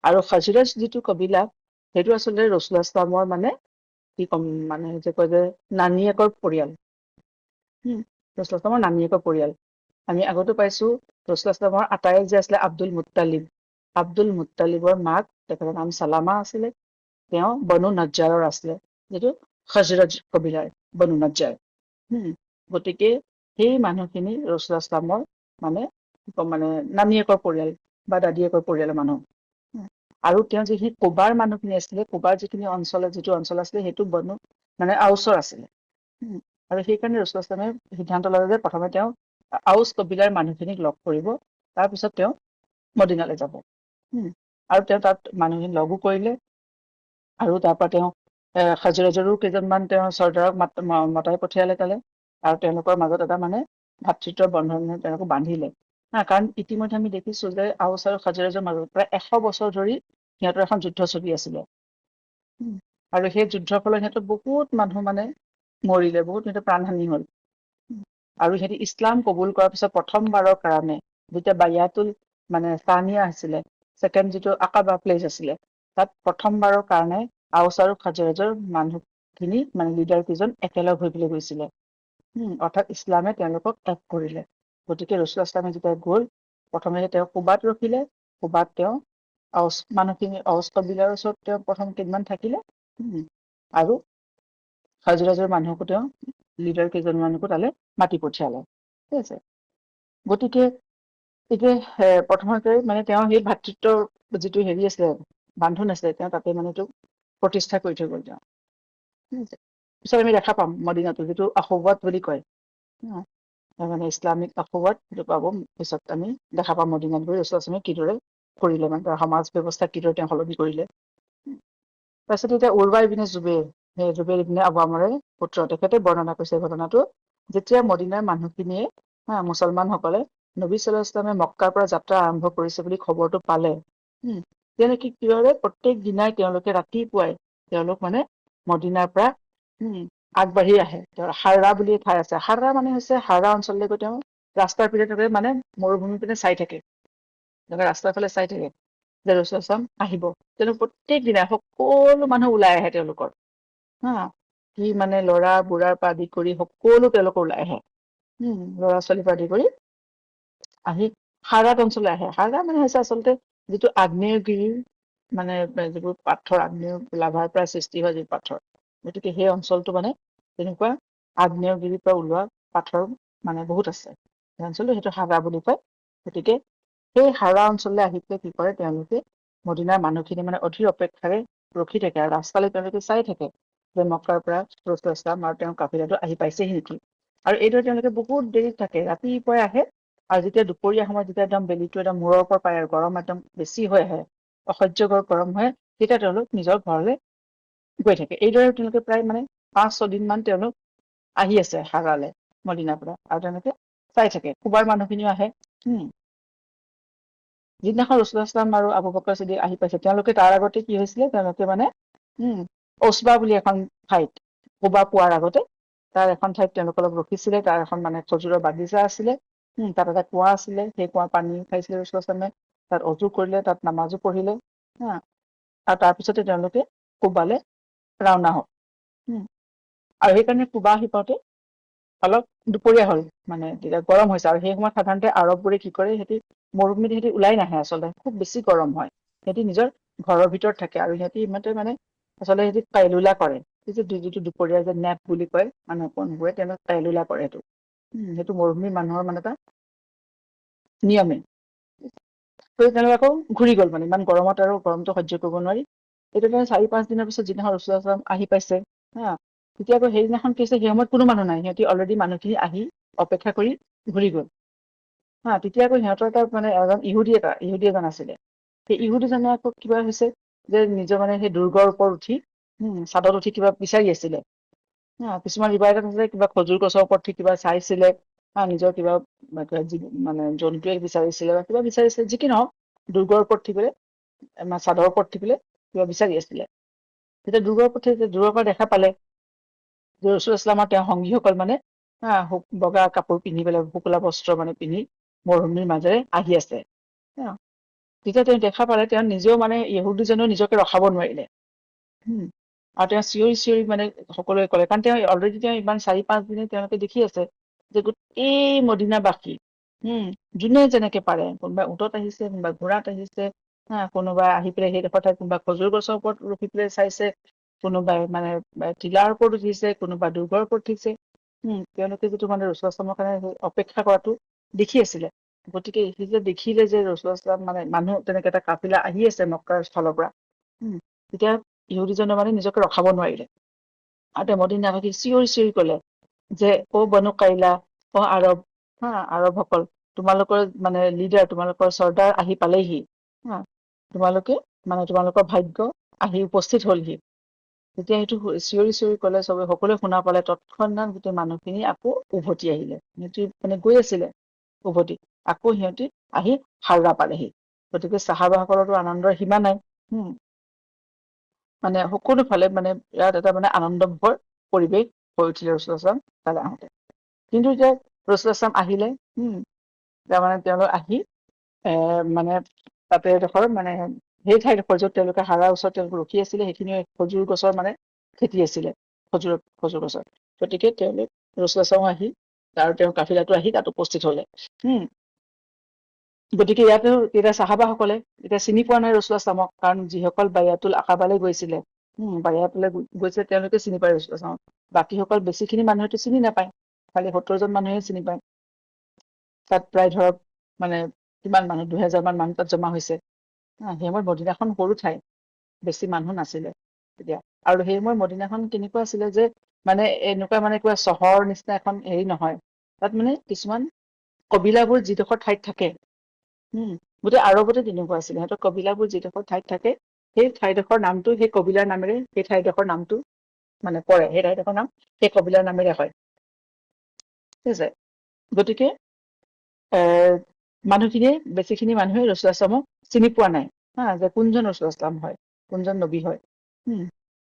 আৰু খাজিৰাজ যিটো কবিলা, সেইটো আচলতে ৰাসূলুল্লাহৰ মানে কি কম, মানে যে কয় যে নানীয়েকৰ পৰিয়াল। ৰাসূলুল্লাহৰ নানীয়েকৰ পৰিয়াল। আমি আগতো পাইছো ৰাসূলুল্লাহৰ আতায়েক যে আছিলে আব্দুল মুত্তালিব, আব্দুল মুত্তালিবৰ মাক, তেখেতৰ নাম চালামা আছিলে, তেওঁ বনু নজ্জাৰৰ আছিলে, যিটো খাজৰাজ কবিলাৰ বনু নজ্জাৰ। গতিকে সেই মানুহখিনি ৰাসূলুল্লাহৰ মানে নানীয়েকৰ পৰিয়াল বা দাদীয়েকৰ পৰিয়ালৰ মানুহ। আৰু তেওঁ যিখিনি কোবাৰ মানুহখিনি আছিলে, কোবাৰ যিখিনি অঞ্চলত যিটো অঞ্চল আছিলে সেইটো বনো মানে আউচৰ আছিলে। আৰু সেইকাৰণে ৰসুলামে সিদ্ধান্ত ললে যে প্ৰথমে তেওঁ আউচ কবিলাৰ মানুহখিনিক লগ কৰিব, তাৰপিছত তেওঁ মদিনালৈ যাব। আৰু তেওঁ তাত মানুহখিনি লগো কৰিলে, আৰু তাৰ পৰা তেওঁ খাজৰাজৰো কেইজনমান তেওঁ চৰ্দাৰক মতাই পঠিয়ালে তালে, আৰু তেওঁলোকৰ মাজত এটা মানে ভাতৃত্বৰ বন্ধন তেওঁলোকক বান্ধিলে। কাৰণ ইতিমধ্যে আমি দেখিছো যে আউচ আৰু খাজৰাজৰ মাজত প্ৰায় 100 বছৰ ধৰি সিহঁতৰ এখন যুদ্ধ চলি আছিলে। আৰু সেই যুদ্ধৰ ফলত সিহঁতৰ বহুত মানুহ মানে মৰিলে, বহুত সিহঁতৰ প্ৰাণহানি হল। আৰু সিহঁতি ইছলাম কবুল কৰাৰ পিছত প্ৰথমবাৰৰ কাৰণে যেতিয়া বায়াতুল মানে চানিয়া আছিলে, ছেকেণ্ড যিটো আকাবা প্লেচ আছিলে, তাত প্ৰথমবাৰৰ কাৰণে আউচ আৰু খাজৰাজৰ মানুহখিনি মানে লিডাৰ কেইজন একেলগ হৈ পেলাই গৈছিলে। অৰ্থাৎ ইছলামে তেওঁলোকক এক কৰিলে। গতিকে ৰসুল ইছলামে যেতিয়া গ'ল, প্ৰথমে তেওঁ কুবাত ৰখিলে, কুবাত তেওঁ আউচ মানুহখিনি আউচ কবিলাৰ ওচৰত তেওঁ প্ৰথম কেইদিনমান থাকিলে, আৰু খাজৰাজৰ মানুহকো তেওঁ লিডাৰ কেইজনমানকো তালে মাতি পঠিয়ালে। ঠিক আছে, গতিকে এতিয়া প্ৰথমতে মানে তেওঁ সেই ভাতৃত্বৰ যিটো হেৰি আছিলে, বান্ধোন আছিলে, তেওঁ তাতে মানে এইটো প্ৰতিষ্ঠা কৰি থৈ গল তেওঁ। পিছত আমি দেখা পাম মদিনাটো যিটো আখৱাত বুলি কয়, মানে ইছলামিক আখৱাত, সেইটো পাব পিছত আমি দেখা পাম মদিনাত গৈ ৰসুলামে কিদৰে কৰিলে, মানে তাৰ সমাজ ব্যৱস্থা কিদৰে তেওঁ সলনি কৰিলে। তাৰপিছত এতিয়া উৰৱা ইবিনে জুবেৰ, সেই জুবেৰ ইবিনে আৱামৰে পুত্ৰ, তেখেতে বৰ্ণনা কৰিছে ঘটনাটো। যেতিয়া মদিনাৰ মানুহখিনিয়ে মুছলমানসকলে নবী সাল্লাল্লাহু আলাইহি ওয়াসাল্লামে মক্কাৰ পৰা যাত্ৰা আৰম্ভ কৰিছে বুলি খবৰটো পালে, তেওঁলোকে কি কৰে, প্ৰত্যেক দিনাই তেওঁলোকে ৰাতিপুৱাই তেওঁলোক মানে মদিনাৰ পৰা আগবাঢ়ি আহে। হাৰ্ৰা বুলি ঠাই আছে, হাৰ্ৰা মানে হৈছে হাৰ্ৰা অঞ্চললৈ গৈ তেওঁ ৰাস্তাৰ পিনে মানে মৰুভূমিৰ পিনে চাই থাকে, ৰাস্তাৰ ফালে চাই থাকে যে ৰসুল আহিব। তেওঁলোক প্ৰত্যেক দিনাই সকলো মানুহ ওলাই আহে তেওঁলোকৰ, কি মানে লৰা বুঢ়াৰ পৰা আদি কৰি সকলো তেওঁলোকৰ ওলাই আহে, ল'ৰা ছোৱালীৰ পৰা আদি কৰি আহি হাৰাত অঞ্চললৈ আহে। হাৰা মানে হৈছে আচলতে যিটো আগ্নেয়গিৰিৰ মানে যিবোৰ পাথৰ, আগ্নেয় লাভাৰ পৰা সৃষ্টি হয় যি পাথৰ, গতিকে সেই অঞ্চলটো মানে তেনেকুৱা আগ্নেয়গিৰিৰ পৰা ওলোৱা পাথৰ মানে বহুত আছে সেই অঞ্চলটো, সেইটো হাৰা বুলি কয়। গতিকে সেই হাৰা অঞ্চললৈ আহি পেলাই কি কৰে, তেওঁলোকে মদিনাৰ মানুহখিনি মানে অধীৰ অপেক্ষাৰে ৰখি থাকে, আৰু ৰাস্তালৈ তেওঁলোকে চাই থাকে যে মক্কাৰ পৰা ৰসুল ইছলাম আৰু তেওঁৰ কাফিলাটো আহি পাইছেহি নেকি। আৰু এইদৰে তেওঁলোকে বহুত দেৰিত থাকে, ৰাতিপুৱাই আহে, আৰু যেতিয়া দুপৰীয়া সময়ত যেতিয়া একদম বেলিটো একদম মূৰৰ ওপৰ পায় আৰু গৰম একদম বেছি হৈ আহে, অসহ্যকৰ গৰম হয়, তেতিয়া তেওঁলোক নিজৰ ঘৰলৈ গৈ থাকে। এইদৰে তেওঁলোকে প্ৰায় মানে 5-6 দিন মান তেওঁলোক আহি আছে হাৰালে মদিনাৰ পৰা, আৰু তেওঁলোকে চাই থাকে। কুবাৰ মানুহখিনিও আহে। যিদিনাখন ৰসুল ইছলাম আৰু আবু বকৰ চিদ্দিক আহি পাইছে, তেওঁলোকে তাৰ আগতে কি হৈছিলে, তেওঁলোকে মানে ওচবা বুলি এখন ঠাইত, কুবা পোৱাৰ আগতে তাৰ এখন ঠাইত তেওঁলোক অলপ ৰখিছিলে। তাৰ এখন মানে খজুৰৰ বাগিচা আছিলে, তাত এটা কুঁৱা আছিলে, সেই কুঁৱা পানী খাইছিলে ৰসুল ইছলামে, তাত অজু কৰিলে, তাত নামাজো পঢ়িলে, আৰু তাৰপিছতে তেওঁলোকে কুবালে ৰাওনা হল। আৰু সেইকাৰণে কুবা আহি পাওঁতে অলপ দুপৰীয়া হল, মানে তেতিয়া গৰম হৈছে, আৰু সেই সময়ত সাধাৰণতে আৰববোৰে কি কৰে, সিহঁতি মৰুভূমিত সিহঁতি ওলাই নাহে, আচলতে খুব বেছি গৰম হয়, সিহঁতি নিজৰ ঘৰৰ ভিতৰত থাকে, আৰু সিহঁতি ইমানতে মানে আচলতে সিহঁতি কাইলুলা কৰে, যিটো দুপৰীয়া যে নেপ বুলি কয় মানুহবোৰে, তেওঁলোকে কাইলুলা কৰে। সেইটো মৰুভূমিৰ মানুহৰ মানে এটা নিয়মে। তেওঁলোকে আকৌ ঘূৰি গল, মানে ইমান গৰমত আৰু গৰমটো সহ্য কৰিব নোৱাৰি। এইটো কাৰণে 4-5 দিনৰ পিছত যিদিনাখন ৰসুল ইছলাম আহি পাইছে, তেতিয়া আকৌ সেইদিনাখন কি হৈছে, সেই সময়ত কোনো মানুহ নাই, সিহঁতি অলৰেডি মানুহখিনি আহি অপেক্ষা কৰি ঘূৰি গল। তেতিয়া আকৌ সিহঁতৰ এটা মানে ইহুদী এজন আছিলে, সেই ইহুদীজনে আকৌ কিবা হৈছে যে নিজৰ মানে সেই দুৰ্গৰ ওপৰত উঠি চাদত উঠি কিবা বিচাৰি আছিলে। কিছুমান ৰিবায়তত আছে কিবা খজুৰ গছৰ ওপৰত উঠি কিবা চাইছিলে, নিজৰ কিবা মানে জন্তুৱে বিচাৰিছিলে বা কিবা বিচাৰিছিলে, যি কি নহওক দুৰ্গৰ ওপৰত উঠি পেলাই, চাদৰ ওপৰত উঠি পেলাই কিবা বিচাৰি আছিলে। তেতিয়া দুৰ্গৰ ওপৰত দূৰৰ পৰা দেখা পালে যে ৰসুল ইছলাম আৰু তেওঁৰ সংগীসকল মানে বগা কাপোৰ পিন্ধি পেলাই, শুকুলা বস্ত্ৰ মানে পিন্ধি মৰুভূমিৰ মাজেৰে আহি আছে। তেতিয়া তেওঁ দেখা পালে, তেওঁ নিজেও মানে ইহুদীজনেও নিজকে ৰখাব নোৱাৰিলে, আৰু তেওঁ চিঞৰি চিঞৰি মানে সকলোৱে ক'লে, কাৰণ তেওঁ অলৰেডি তেওঁ ইমান 4-5 দিনে তেওঁলোকে দেখি আছে যে গোটেই মদিনাবাসী যোনে যেনেকে পাৰে, কোনোবাই উটত আহিছে, কোনোবাই ঘোঁৰাত আহিছে, কোনোবাই আহি পেলাই সেইডোখৰ ঠাইত কোনোবাই খজুৰ গছৰ ওপৰত ৰখি পেলাই চাইছে, কোনোবাই মানে টিলাৰ ওপৰত উঠিছে, কোনোবাই দুৰ্গৰ ওপৰত উঠিছে। তেওঁলোকে যিটো মানে ৰসুল ইছলামৰ কাৰণে অপেক্ষা কৰাটো দেখি আছিলে, গতিকে সি যে দেখিলে যে ৰসুলাম মানে মানুহ তেনেকে এটা কাফিলা আহি আছে মক্কাৰ স্থলৰ পৰা, তেতিয়া ইহুদীজনে মানে নিজকে ৰখাব নোৱাৰিলে আৰু তেওঁ মদিনাবাসী চিঞৰি চিঞৰি কলে যে বনু কাইলা, আৰৱ, আৰৱসকল, তোমালোকৰ মানে লিডাৰ, তোমালোকৰ চৰ্দাৰ আহি পালেহি, তোমালোকে মানে তোমালোকৰ ভাগ্য আহি উপস্থিত হলহি। তেতিয়া সেইটো চিঞৰি চিঞৰি কলে, চবে সকলোৱে শুনা পালে, তৎক্ষণাত গোটেই মানুহখিনি আকৌ উভতি আহিলে। সিহঁতি মানে গৈ আছিলে উভতি, আকৌ সিহঁতি আহি হাল্লা পালেহি। গতিকে চাহাবাসকলৰো আনন্দৰ সীমা নাই। মানে সকলো ফালে মানে ইয়াত এটা মানে আনন্দময় পৰিৱেশ হৈ উঠিলে ৰসুলাম তালৈ আহোঁতে। কিন্তু এতিয়া ৰসুলাম আহিলে, তাৰমানে তেওঁলোক আহি মানে তাতে এডোখৰ মানে সেই ঠাইডোখৰ য'ত তেওঁলোকে হাৰাৰ ওচৰত তেওঁলোক ৰখি আছিলে, সেইখিনি খজুৰ গছৰ মানে খেতি আছিলে, খজুৰ গছৰ। গতিকে তেওঁলোক ৰসুলাম আহি আৰু তেওঁৰ কাফিলাটো আহি তাত উপস্থিত হলে। গতিকে ইয়াতো এতিয়া চাহাবাসকলে এতিয়া চিনি পোৱা নাই ৰসুলামক, কাৰণ যিসকল বায়াতুল আকাবালৈ গৈছিলে, বায়াতুলে গৈছিলে, তেওঁলোকে চিনি পায় ৰসুলামক। বাকীসকল বেছিখিনি মানুহেতো চিনি নাপায়, খালি 70 জন মানুহে চিনি পায়। তাত প্ৰায় ধৰক মানে কিমান মানুহ, 2000 মান মানুহ তাত জমা হৈছে। সেই সময়ত মদিনাখন সৰু ঠাই, বেছি মানুহ নাছিলে তেতিয়া। আৰু সেই সময়ত মদিনাখন কেনেকুৱা আছিলে যে মানে এনেকুৱা মানে কিবা চহৰৰ নিচিনা এখন হেৰি নহয়, তাত মানে কিছুমান কবিলাবোৰ যিডোখৰ ঠাইত থাকে, গোটেই আৰৱতে তেনেকুৱা আছিলে, সিহঁতৰ কবিলাবোৰ যিডোখৰ ঠাইত থাকে, সেই ঠাইডোখৰ নামটো সেই কবিলাৰ নামেৰে সেই ঠাইডোখৰ নামটো মানে পৰে, সেই ঠাইডোখৰ নাম সেই কবিলাৰ নামেৰে হয়। ঠিক আছে। গতিকে মানুহখিনিয়ে, বেছিখিনি মানুহে ৰসুলামক চিনি পোৱা নাই, যে কোনজন ৰসুলাম হয়, কোনজন নবী হয়।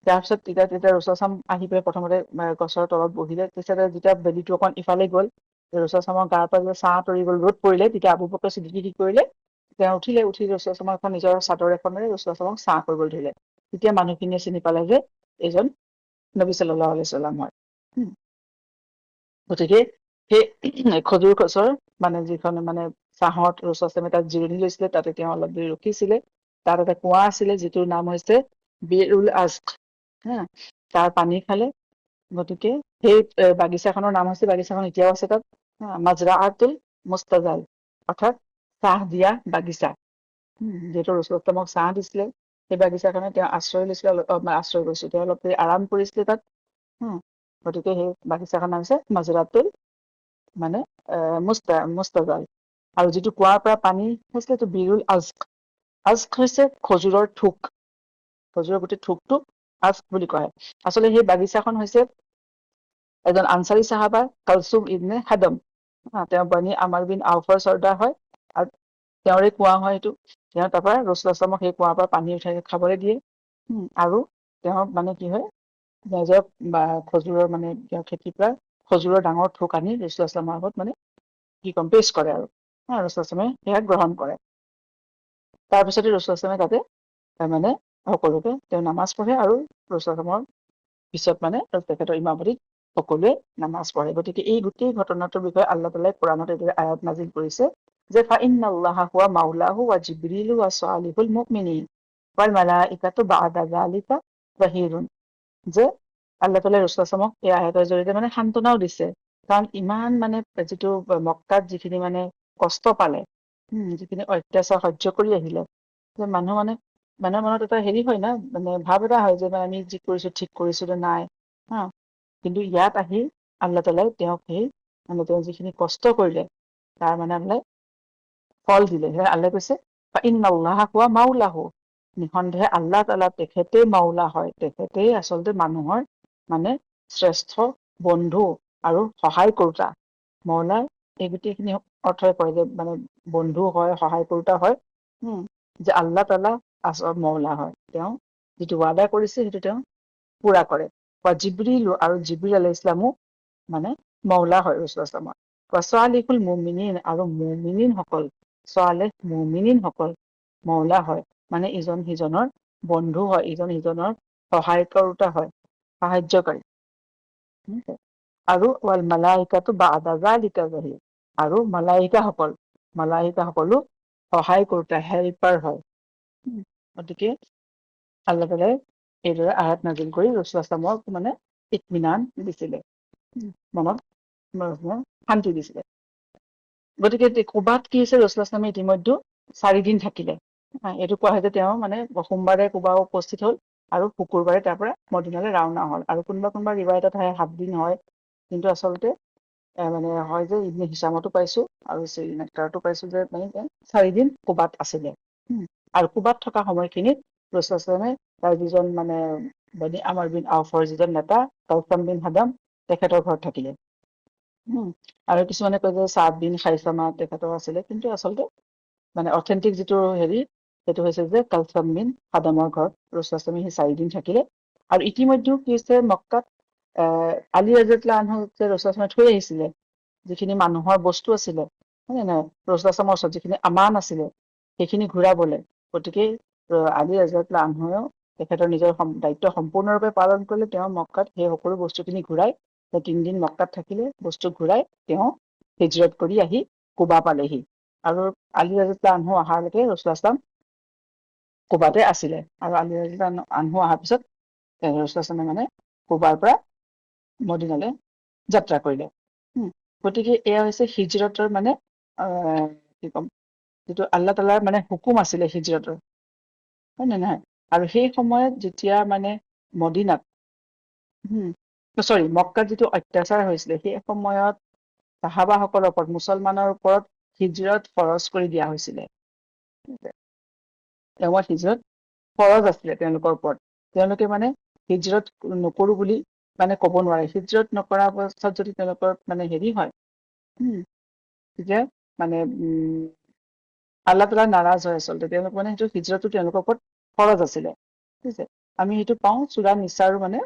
তাৰপিছত তেতিয়া ৰসুলাম আহি পেলাই প্ৰথমতে গছৰ তলত বহিলে। পিছতে যেতিয়া বেলিটো অকণ ইফালে গল, ৰসুলামৰ গাৰ পৰা যেতিয়া ছাঁ তৰি গল, ৰ'দ পৰিলে, তেতিয়া আবু বকৰ ছিদ্দিকে কি কৰিলে, তেওঁ উঠি ৰসুলামক এখন নিজৰ চাদৰ এখনেৰে ৰসুলামক ছাঁ কৰিবলৈ ধৰিলে। তেতিয়া মানুহখিনিয়ে চিনি পালে যে এইজন নবী সাল্লাল্লাহু আলাইহি ওয়াসাল্লাম হয়। গতিকে সেই খজুৰ গছৰ মানে যিখন মানে ছাঁহত ৰসুলামে তাত জিৰণি লৈছিলে, তাতে তেওঁ অলপ দেৰি ৰখিছিলে। তাত এটা কুঁৱা আছিলে, যিটোৰ নাম হৈছে বিৰুল আজক, তাৰ পানী খালে। গতিকে সেই বাগিচাখনৰ নাম হৈছে, বাগিচাখন এতিয়াও আছে তাত, মাজৰাআতুল মুস্তাজাল, অৰ্থাৎ ছাঁ দিয়া বাগিচা। যিহেতু ৰসুলামক ছাঁ দিছিলে, সেই বাগিচাখনে তেওঁ আশ্ৰয় লৈছিলে, আশ্ৰয় লৈছিল, তেওঁ অলপ আৰাম কৰিছিলে তাত। গতিকে সেই বাগিচাখনৰ নাম হৈছে মাজৰাতুল মানে মুস্তাজাল। আৰু যিটো কুঁৱাৰ পৰা পানী হৈছিলে, সেইটো বিৰুল আজক। আজক হৈছে খজুৰৰ থোক, খজুৰৰ গোটেই থোকটোক আজক বুলি কোৱা হয়। আচলতে সেই বাগিচাখন হৈছে এজন আনচাৰী চাহাবা, কালচুম ইবনে হাদম, তেওঁ বনি আমাৰ বিন আউফৰ চৰ্দাৰ হয়, আৰু তেওঁৰে কুঁৱা হয় এইটো। তেওঁ তাৰ পৰা ৰসুলামক সেই কুঁৱাৰ পৰা পানী উঠাই খাবলৈ দিয়ে। আৰু তেওঁ মানে কি হয়, নিজৰ খজুৰৰ মানে খেতিৰ পৰা খজুৰৰ ডাঙৰ থোক আনি ৰসুলামৰ আগত মানে কি কম, পেছ কৰে, আৰু ৰসুলামে সেয়া গ্ৰহণ কৰে। তাৰপিছতে ৰসুলামে তাতে মানে সকলোকে তেওঁ নামাজ পঢ়ে, আৰু ৰসুলামৰ পিছত মানে তেখেতৰ ইমামতিত সকলোৱে নামাজ পঢ়ে। গতিকে এই গোটেই ঘটনাটোৰ বিষয়ে আল্লাহ তাআলাই কোৰআনত এইদৰে আয়াত নাজিল কৰিছে যে ফাইন্নাল্লাহা হুৱা মাউলাহু ওয়া জিবৰিলু ওয়া সালিহুল মুমিনিন ওয়াল মালাইকাতু বা'দা যালিকা যাহিৰুন, যে আল্লাহ তাআলাই ৰসুলামক এই আয়াতৰ জৰিয়তে মানে সান্তনাও দিছে। কাৰণ ইমান মানে যিটো মক্কাত যিখিনি মানে কষ্ট পালে, যিখিনি অত্যাচাৰ সহ্য কৰি আহিলে, যে মানুহৰ মনত এটা হেৰি হয় না, মানে ভাৱ এটা হয় যে আমি যি কৰিছো ঠিক কৰিছো নে নাই। কিন্তু ইয়াত আহি আল্লাহ তাআলাই তেওঁক সেই মানে তেওঁ যিখিনি কষ্ট কৰিলে তাৰ মানে আল্লাহ ফল দিলে। সেই আল্লাহ কৈছে ফাইন্নাল্লাহা হুৱা মাউলাহু, নিঃসন্দেহে আল্লাহ তাআলা তেখেতেই মাওলা হয়, তেখেতেই আচলতে মানুহৰ মানে শ্ৰেষ্ঠ বন্ধু আৰু সহায় কৰোতা। মৌলাৰ এই গোটেইখিনি অৰ্থই কৰে যে মানে বন্ধু হয়, সহায় কৰোতা হয়, যে আল্লাহ তাআলা আচল মৌলা হয়, তেওঁ যিটো ৱাদা কৰিছে সেইটো তেওঁ পুৰা কৰে। বা জিবৰিল, আৰু জিবৰিল আলাইহিস সালামো মানে মৌলা হয় ৰসুলামৰ। সালিহুল মুমিনিন, আৰু মুমিনিন সকল, সালেহ মুমিনিন সকল মৌলা হয়, মানে ইজন সিজনৰ বন্ধু হয়, ইজন সিজনৰ সহায় কৰোতা হয়, সাহায্যকাৰী। আৰু ৱাল মালাইকাতু বা'দা যালিকা যাহিৰ, আৰু মালাইকাসকলো সহায় কৰোতা, হেল্পাৰ হয়। গতিকে আল্লাহ তাআলাই এইদৰে আয়াত নাজিল কৰি ৰসুলামক মানে ইতমিনান দিছিলে, মনত শান্তি দিছিলে। গতিকে কুবাত কি হৈছে, ৰসুলাস্লামে ইতিমধ্যে 4 দিন থাকিলে। এইটো কোৱা হয় যে তেওঁ মানে সোমবাৰে কুবা উপস্থিত হল আৰু শুকুৰবাৰে তাৰ পৰা মদিনালৈ ৰাওনা হল। আৰু কোনোবা কোনোবা ৰিৱায়তত হয় 7 দিন হয়, কিন্তু আচলতে মানে হয় যে ইবনে হিচামতো পাইছো আৰু নেকটাৰতো পাইছো যে মানে 4 দিন কুবাত আছিলে। আৰু কুবাত থকা সময়খিনিত ৰসুলাস্লামে তাৰ যিজন মানে বনি আমাৰ বিন আউফৰ যিজন নেতা কাউছাম বিন হাদাম, তেখেতৰ ঘৰত থাকিলে। আৰু কিছুমানে কয় যে 7 দিন খাইছামা তেখেতৰ আছিলে, কিন্তু আচলতে মানে অথেন্টিক যিটো হেৰি সেইটো হৈছে যে কাউছাম বিন হাদামৰ ঘৰত ৰসুলাস্লামে সেই 4 দিন থাকিলে। আৰু ইতিমধ্যে কি হৈছে, মক্কাত আলী ৰাদিয়াল্লাহু আনহু যে ৰসুলাস্লামে থৈ আহিছিলে যিখিনি মানুহৰ বস্তু আছিলে, হয় নে নহয়, ৰসুলাস্লামৰ ওচৰত যিখিনি আমান আছিলে সেইখিনি ঘূৰাবলে, গতিকে আলী ৰাদিয়াল্লাহু আনহুৱেও তেখেতৰ নিজৰ দায়িত্ব সম্পূৰ্ণৰূপে পালন কৰিলে। তেওঁ মক্কাত সেই সকলো বস্তুখিনি ঘূৰাই, 3 দিন মক্কাত থাকিলে, বস্তু ঘূৰাই তেওঁ হিজৰত কৰি আহি কুবা পালেহি। আৰু আলী ৰাদিয়াল্লাহু আনহু অহালৈকে ৰসুলাস্লাম কুবাতে আছিলে। আৰু আলী ৰাদিয়াল্লাহু আনহু অহাৰ পিছত ৰসুলাস্লামে মানে কুবাৰ পৰা মদিনালৈ যাত্ৰা কৰিলে। গতিকে এয়া হৈছে হিজৰতৰ মানে কি ক'ম, যিটো আল্লাহ তাআলাৰ মানে হুকুম আছিলে হিজৰতৰ, হয় নে নহয়। আৰু সেই সময়ত যেতিয়া মানে মদিনাত মক্কাত যিটো অত্যাচাৰ হৈছিলে, সেই সময়ত সাহাবাসকলৰ ওপৰত, মুছলমানৰ ওপৰত হিজৰত ফৰজ কৰি দিয়া হৈছিলে। হিজৰত ফৰজ আছিলে তেওঁলোকৰ ওপৰত। তেওঁলোকে মানে হিজৰত নকৰো বুলি মানে ক'ব নোৱাৰে। হিজৰত নকৰা অৱস্থাত যদি তেওঁলোকৰ মানে হেৰি হয়, তেতিয়া মানে আল্লাহ তাআলা নাৰাজ হয় আচলতে। তেওঁলোক মানে সেইটো হিজৰতটো তেওঁলোকৰ ওপৰত ফৰজ আছিলে। ঠিক আছে, আমি সেইটো পাওঁ সূৰা নিছাৰ মানে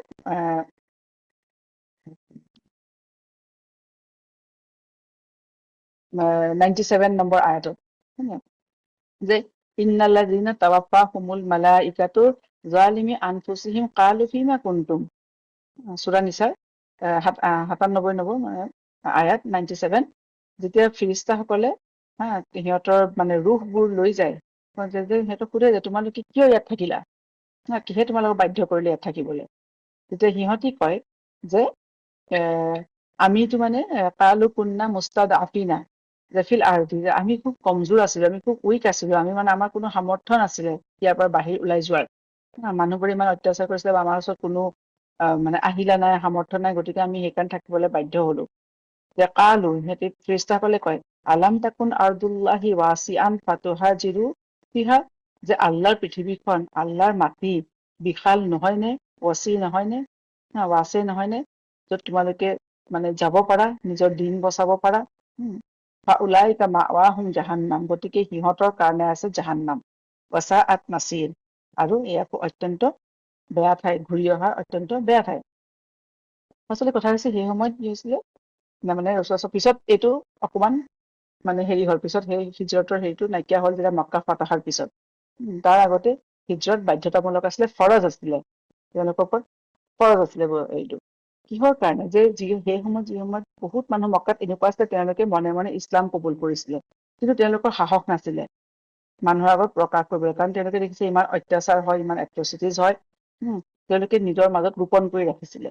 97 নম্বৰ আয়াতত, যে ইন্নাল্লাযীনা তাৱাফাহুমুল মালাইকাতু যালিমি আনফুছিহিম ক্বালু ফীমা কুনতুম। সূৰা নিছাৰ 97 নম্বৰ আয়াত 97। যেতিয়া ফিৰিস্তাসকলে সিহঁতৰ মানে ৰুহবোৰ লৈ যায়, সিহঁতক সোধে যে তোমালোকে কিয় ইয়াত থাকিলা, কিহে তোমালোকক বাধ্য কৰিলে ইয়াত থাকিবলৈ। তেতিয়া সিহঁতি কয় যে আমিতো মানে কালু কুন্না মুস্তাদআফিনা ফিল আৰদি, যে আমি খুব কমজোৰ আছিলো, আমি খুব উইক আছিলো, আমি মানে আমাৰ কোনো সামৰ্থ্য নাছিলে ইয়াৰ পৰা বাহিৰ ওলাই যোৱাৰ। মানুহবোৰে ইমান অত্যাচাৰ কৰিছিলে, আমাৰ ওচৰত কোনো মানে আহিলা নাই, সামৰ্থ্য নাই, গতিকে আমি সেইকাৰণে থাকিবলৈ বাধ্য হলো। যে কালু, সিহঁতি ফিৰিস্তাসকলে কয় আলাম তাকুন আৰদুল্লাহি ৱাছিআন ফাতুহাজিৰু ফিহা, যে আল্লাহৰ পৃথিৱীখন, আল্লাহৰ মাটি বিশাল নহয়নে, ৱাছি নহয়নে, ৱাছে নহয়নে, য'ত তোমালোকে মানে যাব পাৰা, নিজৰ দিন বচাব পাৰা। উলাইকা মাৱাহুম জাহান্নাম, গতিকে সিহঁতৰ কাৰণে আছে জাহান্নাম। ৱাছাআত মাছিৰ, আৰু এয়াকো অত্যন্ত বেয়া ঠাই, ঘূৰি অহাৰ অত্যন্ত বেয়া ঠাই। আচলতে কথা হৈছে সেই সময়ত কি হৈছিলে, মানে পিছত এইটো অকমান মানে হেৰি হল, পিছত সেই হিজৰতৰ হেৰিটো নাইকিয়া হল যেতিয়া মক্কা ফাতাহাৰ পিছত। তাৰ আগতে হিজৰত বাধ্যতামূলক আছিলে, ফৰজ আছিলে, তেওঁলোকৰ ওপৰত ফৰজ আছিলে এইটো। কিহৰ কাৰণে, যে সেই সময়ত বহুত মানুহ মক্কাত এনেকুৱা আছিলে, তেওঁলোকে মনে মনে ইছলাম কবুল কৰিছিলে, কিন্তু তেওঁলোকৰ সাহস নাছিলে মানুহৰ আগত প্ৰকাশ কৰিবলৈ, কাৰণ তেওঁলোকে দেখিছে ইমান অত্যাচাৰ হয়, ইমান এট্ৰচিটিজ হয়। তেওঁলোকে নিজৰ মাজত গোপন কৰি ৰাখিছিলে।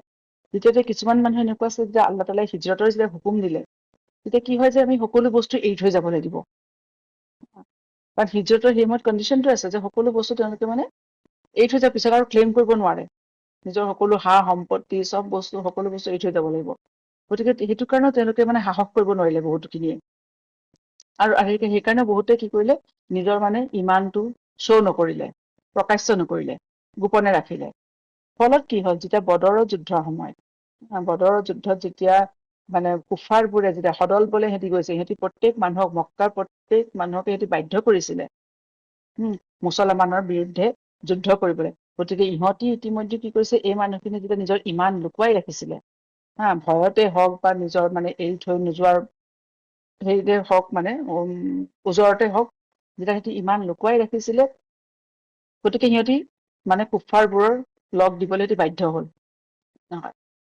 দ্বিতীয়তে কিছুমান মানুহ এনেকুৱা আছে যে আল্লাহ তাআলাই হিজৰতৰ যেতিয়া হুকুম দিলে, তেতিয়া কি হয় যে আমি সকলো বস্তু এৰি থৈ যাব লাগিব। কাৰণ হিজৰতৰ সেই সময়ত কণ্ডিশ্যনটো আছে যে সকলো বস্তু তেওঁলোকে মানে এৰি থৈ যোৱাৰ পিছত আৰু ক্লেইম কৰিব নোৱাৰে। নিজৰ সকলো সা সম্পত্তি, চব বস্তু, সকলো বস্তু এৰি থৈ যাব লাগিব। গতিকে সেইটো কাৰণেও তেওঁলোকে মানে সাহস কৰিব নোৱাৰিলে বহুতখিনিয়ে। আৰু সেইকাৰণে বহুতে কি কৰিলে, নিজৰ মানে ইমানটো শ্ব' নকৰিলে, প্ৰকাশ্য নকৰিলে, গোপনে ৰাখিলে। ফলত কি হ'ল, যেতিয়া বদৰৰ যুদ্ধৰ সময়, বদৰৰ যুদ্ধত যেতিয়া মানে কুফাৰবোৰে যেতিয়া সদল বলে সিহঁতি গৈছে, সিহঁতি প্ৰত্যেক মানুহক, মক্কাৰ প্ৰত্যেক মানুহকে সিহঁতি বাধ্য কৰিছিলে মুছলমানৰ বিৰুদ্ধে যুদ্ধ কৰিবলৈ। গতিকে ইহঁতি ইতিমধ্যে কি কৰিছে, এই মানুহখিনি যেতিয়া নিজৰ ইমান লুকুৱাই ৰাখিছিলে, ভয়তে হওক বা নিজৰ মানে এৰি থৈ নোযোৱাৰ হেৰিতে হওক, মানে ওজৰতে হওক, যেতিয়া সিহঁতি ইমান লুকুৱাই ৰাখিছিলে, গতিকে সিহঁতি মানে কুফাৰবোৰৰ লগ দিবলৈ সিহঁতি বাধ্য হল।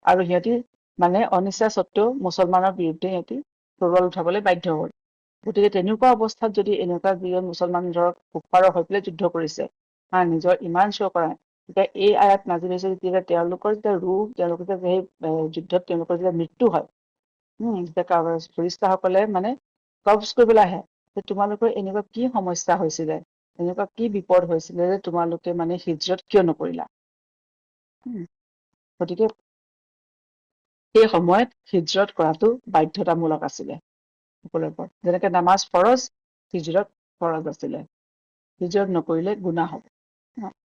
আৰু সিহঁতি মানে অনিচ্ছা স্বত্বেও মুছলমানৰ বিৰুদ্ধে সিহঁতি তৰোৱাল উঠাবলৈ বাধ্য হল। গতিকে তেনেকুৱা অৱস্থাত যদি এনেকুৱা যিজন মুছলমান ধৰক কুফাৰৰ হৈ পেলাই যুদ্ধ কৰিছে, নিজৰ ইমান শ্ব' কৰা, তেতিয়া এই আয়াত নাজিল হৈছে, যেতিয়া তেওঁলোকৰ যেতিয়া ৰুহ, তেওঁলোকৰ যে সেই যুদ্ধত তেওঁলোকৰ যেতিয়া মৃত্যু হয়, ফিৰিস্তাসকলে মানে কবজ কৰিবলৈ আহে যে তোমালোকৰ এনেকুৱা কি সমস্যা হৈছিলে, এনেকুৱা কি বিপদ হৈছিলে যে তোমালোকে মানে হিজৰত কিয় নকৰিলা। গতিকে সেই সময়ত হিজৰত কৰাটো বাধ্যতামূলক আছিলে সকলোৰে ওপৰত। যেনেকে নামাজ ফৰজ, হিজৰত ফৰজ আছিলে। হিজৰত নকৰিলে গুনাহ হ'ব।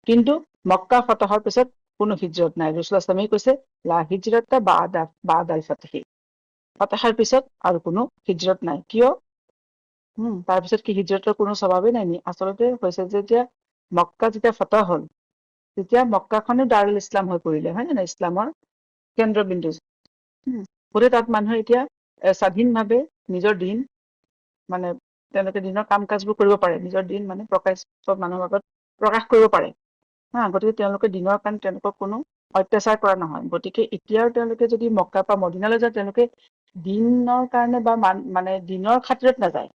কিন্তু মক্কা ফতহৰ পিছত কোনো হিজৰত নাই। ৰাসূলুল্লাহ সাল্লাল্লাহু আলাইহি কৈছে লা হিজৰতা বা'দাল ফাতহি। ফতহৰ পিছত আৰু কোনো হিজৰত নাই। কিয়? তাৰপিছত কি হিজৰতৰ কোনো স্বভাৱেই নাই নি? আচলতে হৈছে যে যেতিয়া মক্কা যেতিয়া ফতহ হ'ল, তেতিয়া মক্কাখনে দাৰুল ইছলাম হৈ পৰিলে, হয় নে নাই? ইছলামৰ কেন্দ্ৰবিন্দু। গতিকে তাত মানুহে এতিয়া স্বাধীনভাৱে নিজৰ দিন মানে তেওঁলোকে দিনৰ কাম কাজবোৰ কৰিব পাৰে, নিজৰ দিন মানে মানুহৰ আগত প্ৰকাশ কৰিব পাৰে। গতিকে তেওঁলোকে দিনৰ কাৰণে তেওঁলোকক কোনো অত্যাচাৰ কৰা নহয়। গতিকে এতিয়াও তেওঁলোকে যদি মক্কাৰ পৰা মদিনালৈ যায়, তেওঁলোকে দিনৰ কাৰণে বা মানে দিনৰ খাতিৰত নাযায়,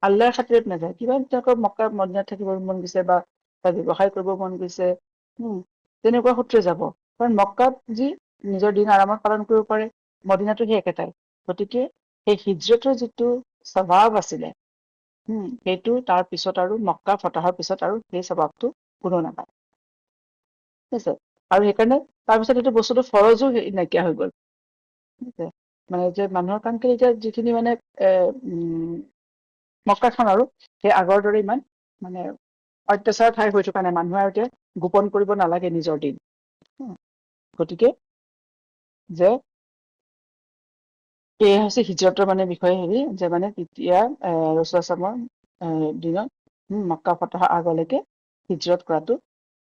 আল্লাহৰ খাতিৰত নাযায়। কিবা তেওঁলোকৰ মক্কা মদিনাত থাকিব মন গৈছে বা ব্যৱসায় কৰিব মন গৈছে, তেনেকুৱা সূত্ৰে যাব। কাৰণ মক্কাত যি নিজৰ দিন আৰামত পালন কৰিব পাৰে, মদিনাটো সেই একেটাই। গতিকে সেই হিজৰতৰ যিটো স্বভাৱ আছিলে, সেইটো তাৰ পিছত আৰু মক্কা ফতহৰ পিছত আৰু সেই স্বভাৱটো কোনো নাপায়। ঠিক আছে? আৰু সেইকাৰণে তাৰপিছত এইটো বস্তুটো ফৰজো নাইকিয়া হৈ গ'ল। মানে যে মানুহৰ কাৰণ এতিয়া যিখিনি মানে মক্কাখন আৰু সেই আগৰ দৰে ইমান মানে অত্যাচাৰ ঠাই হৈ থকা নাই। মানুহে আৰু এতিয়া গোপন কৰিব নালাগে নিজৰ দিন। গতিকে যে এয়া হৈছে হিজৰতৰ মানে বিষয়ে হেৰি যে মানে তেতিয়া ৰাসূলুল্লাহ দিনত মক্কা ফতহৰ আগলৈকে হিজৰত কৰাটো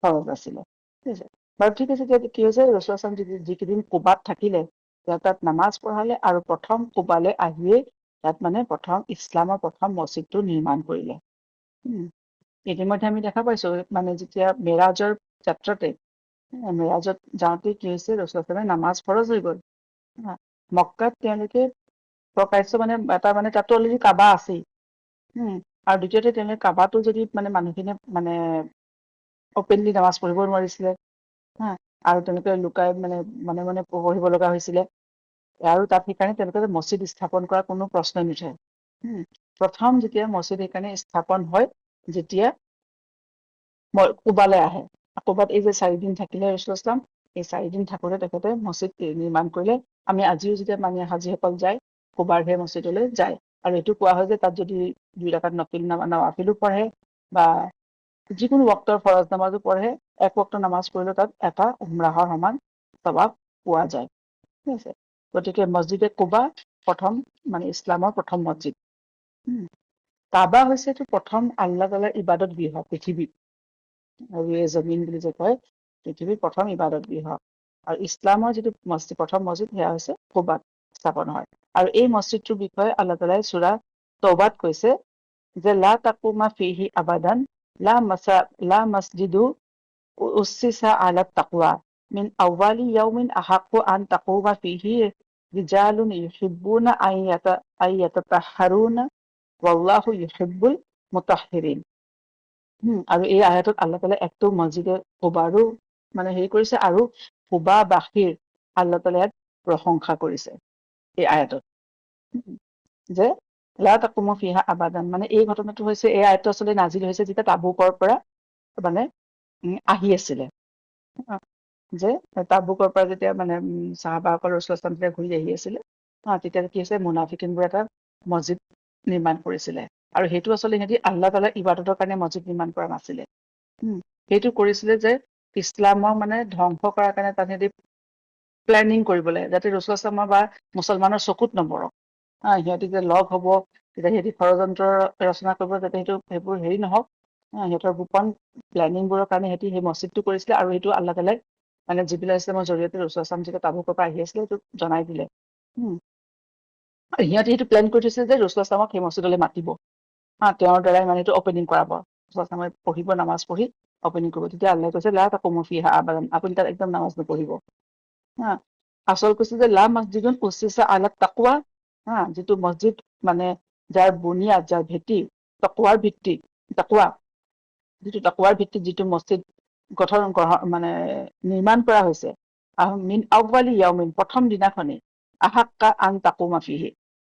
ফৰজ আছিলে। ঠিক আছে বাৰু, ঠিক আছে। এতিয়া কি হৈছে, ৰাসূলুল্লাহ যিকেইদিন কুবাত থাকিলে, তাত নামাজ পঢ়ালে আৰু প্ৰথম কুবালৈ আহিয়েই তাত মানে প্ৰথম ইছলামৰ প্ৰথম মছজিদটো নিৰ্মাণ কৰিলে। ইতিমধ্যে আমি দেখা পাইছো মানে যেতিয়া মেৰাজৰ যাত্ৰাতে, মেৰাজত যাওঁতে কি হৈছে, ৰাসূলুল্লাহ নামাজ ফৰজ হৈ গ'ল। মক্কাত তেওঁলোকে প্ৰকাশ্য মানে এটা মানে তাতো অলৰেডি কাবা আছেই। আৰু দ্বিতীয়তে তেওঁলোকে কাবাটো যদি মানে মানুহখিনিয়ে মানে অপেনলি নামাজ পঢ়িব নোৱাৰিছিলে, আৰু তেওঁলোকে লুকাই মানে মনে মনে পঢ়িব লগা হৈছিলে। আৰু তাত সেইকাৰণে তেওঁলোকে মছজিদ স্থাপন কৰাৰ কোনো প্ৰশ্নই নুঠে। প্ৰথম যেতিয়া মছজিদ সেইকাৰণে স্থাপন হয়, যেতিয়া কুবালৈ আহে। কুবাত এই যে 4 দিন থাকিলে ৰাসূলুল্লাহ, এই 4 দিন থাকোতে তেখেতে মছজিদ নিৰ্মাণ কৰিলে। আমি আজিও যেতিয়া মানে হাজীসকল যায়, কুবাৰ সেই মছজিদলৈ যায়। আৰু এইটো কোৱা হয় যে তাত যদি 2 ৰাকাত নৱাফিলো পঢ়ে বা যিকোনো ৱক্তৰ ফৰজ নামাজো পঢ়ে, 1 ৱক্তৰ নামাজ পঢ়িলেও তাত এটা উমৰাহৰ সমান স্বভাৱ পোৱা যায়। ঠিক আছে? গতিকে মছজিদে কুবা প্ৰথম মানে ইছলামৰ প্ৰথম মছজিদ। কাবা হৈছে এইটো প্ৰথম আল্লাহ তাআলাৰ ইবাদত গৃহ পৃথিৱীত, আৰু এই জমিন বুলি যে কয়, পৃথিৱীৰ প্ৰথম ইবাদত গৃহ। আৰু ইছলামৰ যিটো প্ৰথম মছজিদ, সেয়া হৈছে কুবাত স্থাপন হয়। আৰু এই মছজিদটোৰ বিষয়ে আল্লাহ তাআলাই সূৰা তৌবাত কৈছে যে লা তাকুমা ফিহি আবাদান লা মছজিদু উচ্চিছা আলাত তাকৱা মিন আউৱালি ইয়াউমিন আহাক্কু আন তাকুমা ফিহি ৰিজালুন ইউহিব্বুনা আইয়াতাতাহহাৰুনা ওয়াল্লাহু ইউহিব্বুল মুতাহহিৰিন। আৰু এই আয়াতত আল্লাহ তাআলা একটো মছজিদে কুবাৰো মানে হেৰি কৰিছে, আৰু কুবাবাসীৰ আল্লাহ তাআলা ইয়াত প্ৰশংসা কৰিছে এই আয়াতত, যে লা তাকুমু ফিহা আবাদান। মানে এই ঘটনাটো হৈছে, এই আয়াতটো আচলতে নাজিল হৈছে যেতিয়া তাবুকৰ পৰা মানে আহি আছিলে। যে তাবুকৰ পৰা যেতিয়া মানে চাহাবাসকল ৰাসূলুল্লাহ যেতিয়া ঘূৰি আহি আছিলে, তেতিয়া কি হৈছে, মুনাফিকিনবোৰে এটা মছজিদ নিৰ্মাণ কৰিছিলে। আৰু সেইটো আচলতে সিহঁতি আল্লাহ তাআলাৰ ইবাদতৰ কাৰণে মছজিদ নিৰ্মাণ কৰা নাছিলে। সেইটো কৰিছিলে যে ইছলামৰ মানে ধ্বংস কৰাৰ কাৰণে তাত সিহঁতি প্লেনিং কৰিবলৈ, যাতে ৰাসূলুল্লাহ বা মুছলমানৰ চকুত নপৰক। সিহঁতি যে লগ হ'ব, তেতিয়া সিহঁতি ষড়যন্ত্ৰ ৰচনা কৰিব, যাতে সেইবোৰ হেৰি নহওক। সিহঁতৰ গোপন প্লেনিংবোৰৰ কাৰণে সিহঁতি সেই মছজিদটো কৰিছিলে। আৰু সেইটো আল্লাহ তাআলাই মানে জিবৰিল আলাইহিছ ছালামৰ জৰিয়তে ৰাসূলুল্লাহ যেতিয়া তাবুকৰ পৰা আহি আছিলে, সেইটো জনাই দিলে। সিহঁতি সেইটো প্লেন কৰি থৈছিলে যে ৰাসূলুল্লাহ সেই মছজিদলৈ মাতিব, তেওঁৰ দ্বাৰাই মানে সেইটো অপেনিং কৰাব। ৰাসূলুল্লাহ পঢ়িব, নামাজ পঢ়ি অপেনিং কৰিব। তেতিয়া আল্লাহে কৈছে লা তাকুমু ফিহা আবাদান, আপুনি তাত একদম নামাজ নপঢ়িব। আচল কৈছে যে লা মছজিদুন উচ্চিছা আলাত তাকৱা, যিটো মছজিদ মানে যাৰ বুনিয়াদ, যাৰ ভেটি তাকৱাৰ ভিত্তি, যিটো তাকৱাৰ ভিত্তিত যিটো মছজিদ মানে নিৰ্মাণ কৰা হৈছে, মিন আউৱালি ইয়াউমিন, প্ৰথম দিনাখনেই, আহাক্কা আন তাকুমা ফিহি,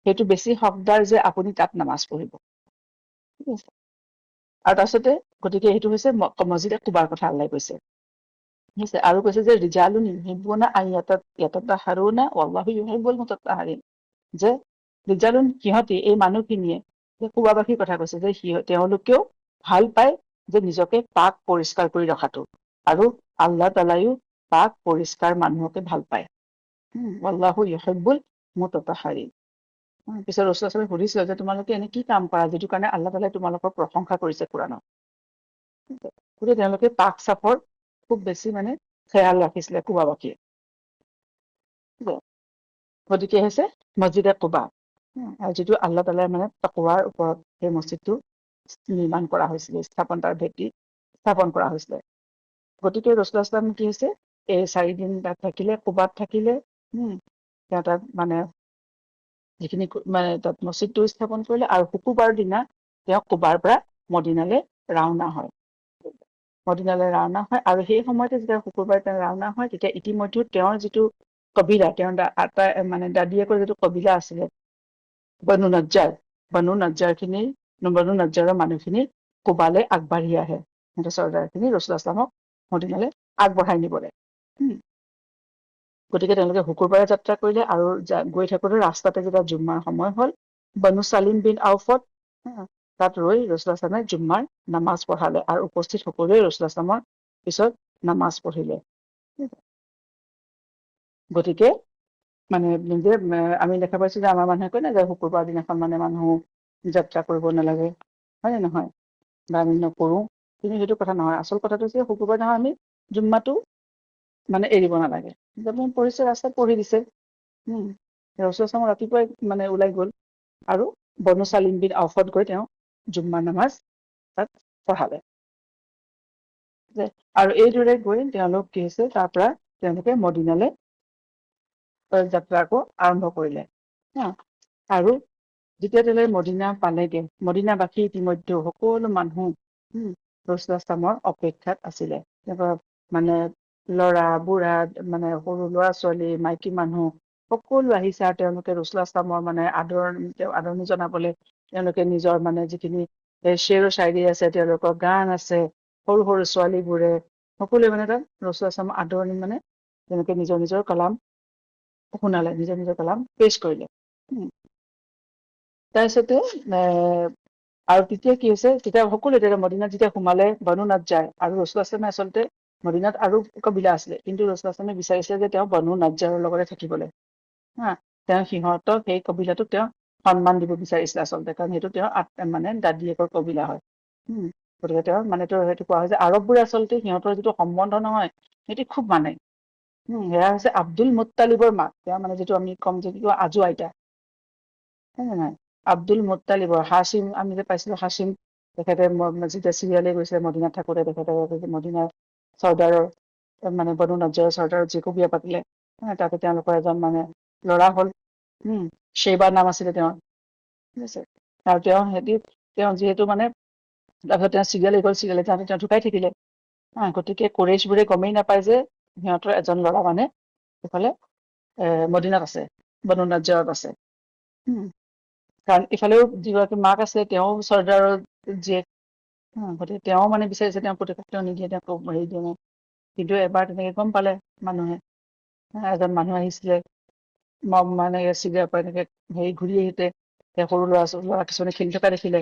সেইটো বেছি হকদাৰ যে আপুনি তাত নামাজ পঢ়িব। ঠিক আছে। আৰু তাৰপিছতে গতিকে এইটো হৈছে মছজিদে কুবাৰ কথা আল্লাহ কৈছে। ঠিক আছে। আৰু কৈছে যে ৰিজালুন ইউহিব্বুনা আন ইয়াতাতাহাৰুনা ওয়াল্লাহু ইউহিব্বুল মুতাতাহাৰিন, যে ৰিজালুন সিহঁতি, এই মানুহখিনিয়ে, যে কুবাবাসীৰ কথা কৈছে, যে তেওঁলোকেও ভাল পায় যে নিজকে পাক পৰিষ্কাৰ কৰি ৰখাটো, আৰু আল্লাহ তাআলায়ো পাক পৰিষ্কাৰ মানুহকে ভাল পায়। ওয়াল্লাহু ইউহিব্বুল মুতাতাহাৰিন। পিছত ৰাসূলুল্লাহ সাল্লাল্লাহু আলাইহি ওয়াসাল্লামে সুধিছিল যে তোমালোকে এনে কি কাম কৰা যিটো কাৰণে আল্লাহ তাআলাই তোমালোকৰ প্ৰশংসা কৰিছে কোৰানত। গতিকে তেওঁলোকে পাক চাফৰ খুব বেছি মানে খেয়াল ৰাখিছিলে কুবাবাসীয়ে। গতিকে হৈছে মছজিদে কুবা, আৰু যিটো আল্লাহ তাআলাই মানে তাকৱাৰ ওপৰত সেই মছজিদটো নিৰ্মাণ কৰা হৈছিলে, তাৰ ভেটি স্থাপন কৰা হৈছিলে। গতিকে ৰাসূলুল্লাহ সাল্লাল্লাহু আলাইহি ওয়াসাল্লাম কি হৈছে, এই 4 দিন তাত থাকিলে, কুবাত থাকিলে। তেওঁ তাত মানে যিখিনি মানে তাত মছজিদটো স্থাপন কৰিলে, আৰু শুকুৰবাৰৰ দিনা তেওঁ কুবাৰ পৰা মদিনালৈ ৰাওনা হয়। মদিনালৈ ৰাওনা হয়, আৰু সেই সময়তে যেতিয়া শুকুৰবাৰে তেওঁ ৰাওনা হয়, তেতিয়া ইতিমধ্যে তেওঁৰ যিটো কবিলা, তেওঁৰ মানে দাদীয়েকৰ যিটো কবিলা আছিলে, বনু নজ্জাৰৰ মানুহখিনি কুবালৈ আগবাঢ়ি আহে। সিহঁতৰ চৰ্দাৰখিনি ৰাসূলুল্লাহ সাল্লাল্লাহু আলাইহি ওয়াসাল্লামক মদিনালৈ আগবঢ়াই নিবলৈ। গতিকে তেওঁলোকে শুকুৰবাৰে যাত্ৰা কৰিলে, আৰু গৈ থাকোতে ৰাস্তাতে যেতিয়া জুম্মাৰ সময় হ'ল, বনু চালিম বিন আউফত তাত ৰৈ ৰাসূলুল্লাহ সাল্লাল্লাহু আলাইহি ওয়াসাল্লামে জুম্মাৰ নামাজ পঢ়ালে, আৰু উপস্থিত সকলোৱে ৰাসূলুল্লাহ সাল্লাল্লাহু আলাইহি ওয়াসাল্লামৰ পিছত নামাজ পঢ়িলে। গতিকে মানে যে আমি দেখা পাইছো যে আমাৰ মানুহে কয় না যে শুকুৰবাৰ দিনাখন মানে মানুহ যাত্ৰা কৰিব নালাগে, হয় নে নহয়, বা আমি নকৰো। কিন্তু সেইটো কথা নহয়। আচল কথাটো হৈছে শুকুৰবাৰ দিনাখন আমি জুম্মাটো মানে এৰিব নালাগে। যেনে পঢ়িছে ৰাস্তাত পঢ়ি দিছে। ৰাসূলুল্লাহ সাল্লাল্লাহু আলাইহি ওয়াসাল্লাম ৰাতিপুৱাই মানে ওলাই গ'ল, আৰু বনু চালিম বিন আউফত গৈ তেওঁ জুম্মাৰ নামাজ তাত পঢ়ালে। আৰু এইদৰে গৈ তেওঁলোক কি হৈছে, তাৰ পৰা তেওঁলোকে মদিনালৈ যাত্ৰা আকৌ আৰম্ভ কৰিলে। আৰু যেতিয়া তেওঁলোকে মদিনা পালেগে, মদিনাবাসী ইতিমধ্যে সকলো মানুহ ৰাসূলুল্লাহ সাল্লাল্লাহু আলাইহি ওয়াসাল্লামৰ অপেক্ষাত আছিলে। মানে ল'ৰা বুঢ়া, মানে সৰু ল'ৰা ছোৱালী, মাইকী মানুহ সকলো আহিছে, আৰু তেওঁলোকে ৰাসূলুল্লাহ সাল্লাল্লাহু আলাইহি ওয়াসাল্লামৰ মানে আদৰণি জনাবলৈ তেওঁলোকে নিজৰ মানে যিখিনি শ্বেৰ ও শায়ৰী আছে, তেওঁলোকৰ গান আছে, সৰু সৰু ছোৱালীবোৰে সকলোৱে মানে তাত ৰাসূলুল্লাহ সাল্লাল্লাহু আলাইহি ওয়াসাল্লামৰ আদৰণি মানে তেওঁলোকে নিজৰ নিজৰ কালাম শুনালে, নিজৰ নিজৰ কালাম পেছ কৰিলে। তাৰপিছতে আৰু তেতিয়া কি হৈছে, তেতিয়া সকলোৱে মদিনাত যেতিয়া সোমালে, বনু নজ্জাৰ, আৰু ৰাসূলুল্লাহ সাল্লাল্লাহু আলাইহি ওয়াসাল্লামে আচলতে মদিনাত আৰু কবিলা আছিলে, কিন্তু ৰাসূলুল্লাহ সাল্লাল্লাহু আলাইহি ওয়াসাল্লামে বিচাৰিছে যে তেওঁ বনু নজ্জাৰৰ লগতে থাকিবলৈ। তেওঁ সিহঁতক, সেই কবিলাটোক তেওঁ সন্মান দিব বিচাৰিছিলে আচলতে, কাৰণ সেইটো তেওঁৰ মানে দাদীয়েকৰ কবিলা হয়। গতিকে তেওঁ মানে সেইটো কোৱা হয় যে আৰববোৰে আচলতে সিহঁতৰ যিটো সম্বন্ধ নহয়, সেইটো খুব মানে। সেয়া হৈছে আব্দুল মুত্তালিবৰ মাক, তেওঁ মানে যিটো আমি কম যে আজু আইতা। হয় নে নহয়, আব্দুল মুত্তালিবৰ, হাচিম আমি যে পাইছিলো হাচিম, তেখেতে যেতিয়া চিৰিয়ালে গৈছে মদিনাত থাকোতে, তেখেতে মদিনাৰ চৰ্দাৰৰ মানে বনু নজ্জাৰৰ চৰ্দাৰক জীয়কো বিয়া পাতিলে। তাতে তেওঁলোকৰ এজন মানে ল'ৰা হ'ল, শ্বেইবা নাম আছিলে তেওঁৰ। ঠিক আছে। আৰু তেওঁ যিহেতু মানে তাৰপিছত তেওঁ চিৰিয়ালে গ'ল, চিৰিয়ালে যাওঁতে তেওঁ ঢুকাই থাকিলে। গতিকে কুৰাইশবোৰে গমেই নাপায় যে সিহঁতৰ এজন ল'ৰা মানে এইফালে মদিনাত আছে, বনু নজ্জাৰত আছে। কাৰণ ইফালেও যিগৰাকী মাক আছে, তেওঁ চৰ্দাৰৰ জীয়েক। গতিকে তেওঁ মানে বিচাৰিছে তেওঁ পুতেকক তেওঁ নিদিয়ে, তেওঁ হেৰি দিয়া নাই। কিন্তু এবাৰ তেনেকে গম পালে মানুহে, এজন মানুহ আহিছিলে মানে চিৰিয়াৰ পৰা এনেকে হেৰি ঘূৰি আহোতে সৰু ল'ৰা কিছুমানে খেলি থকা দেখিলে।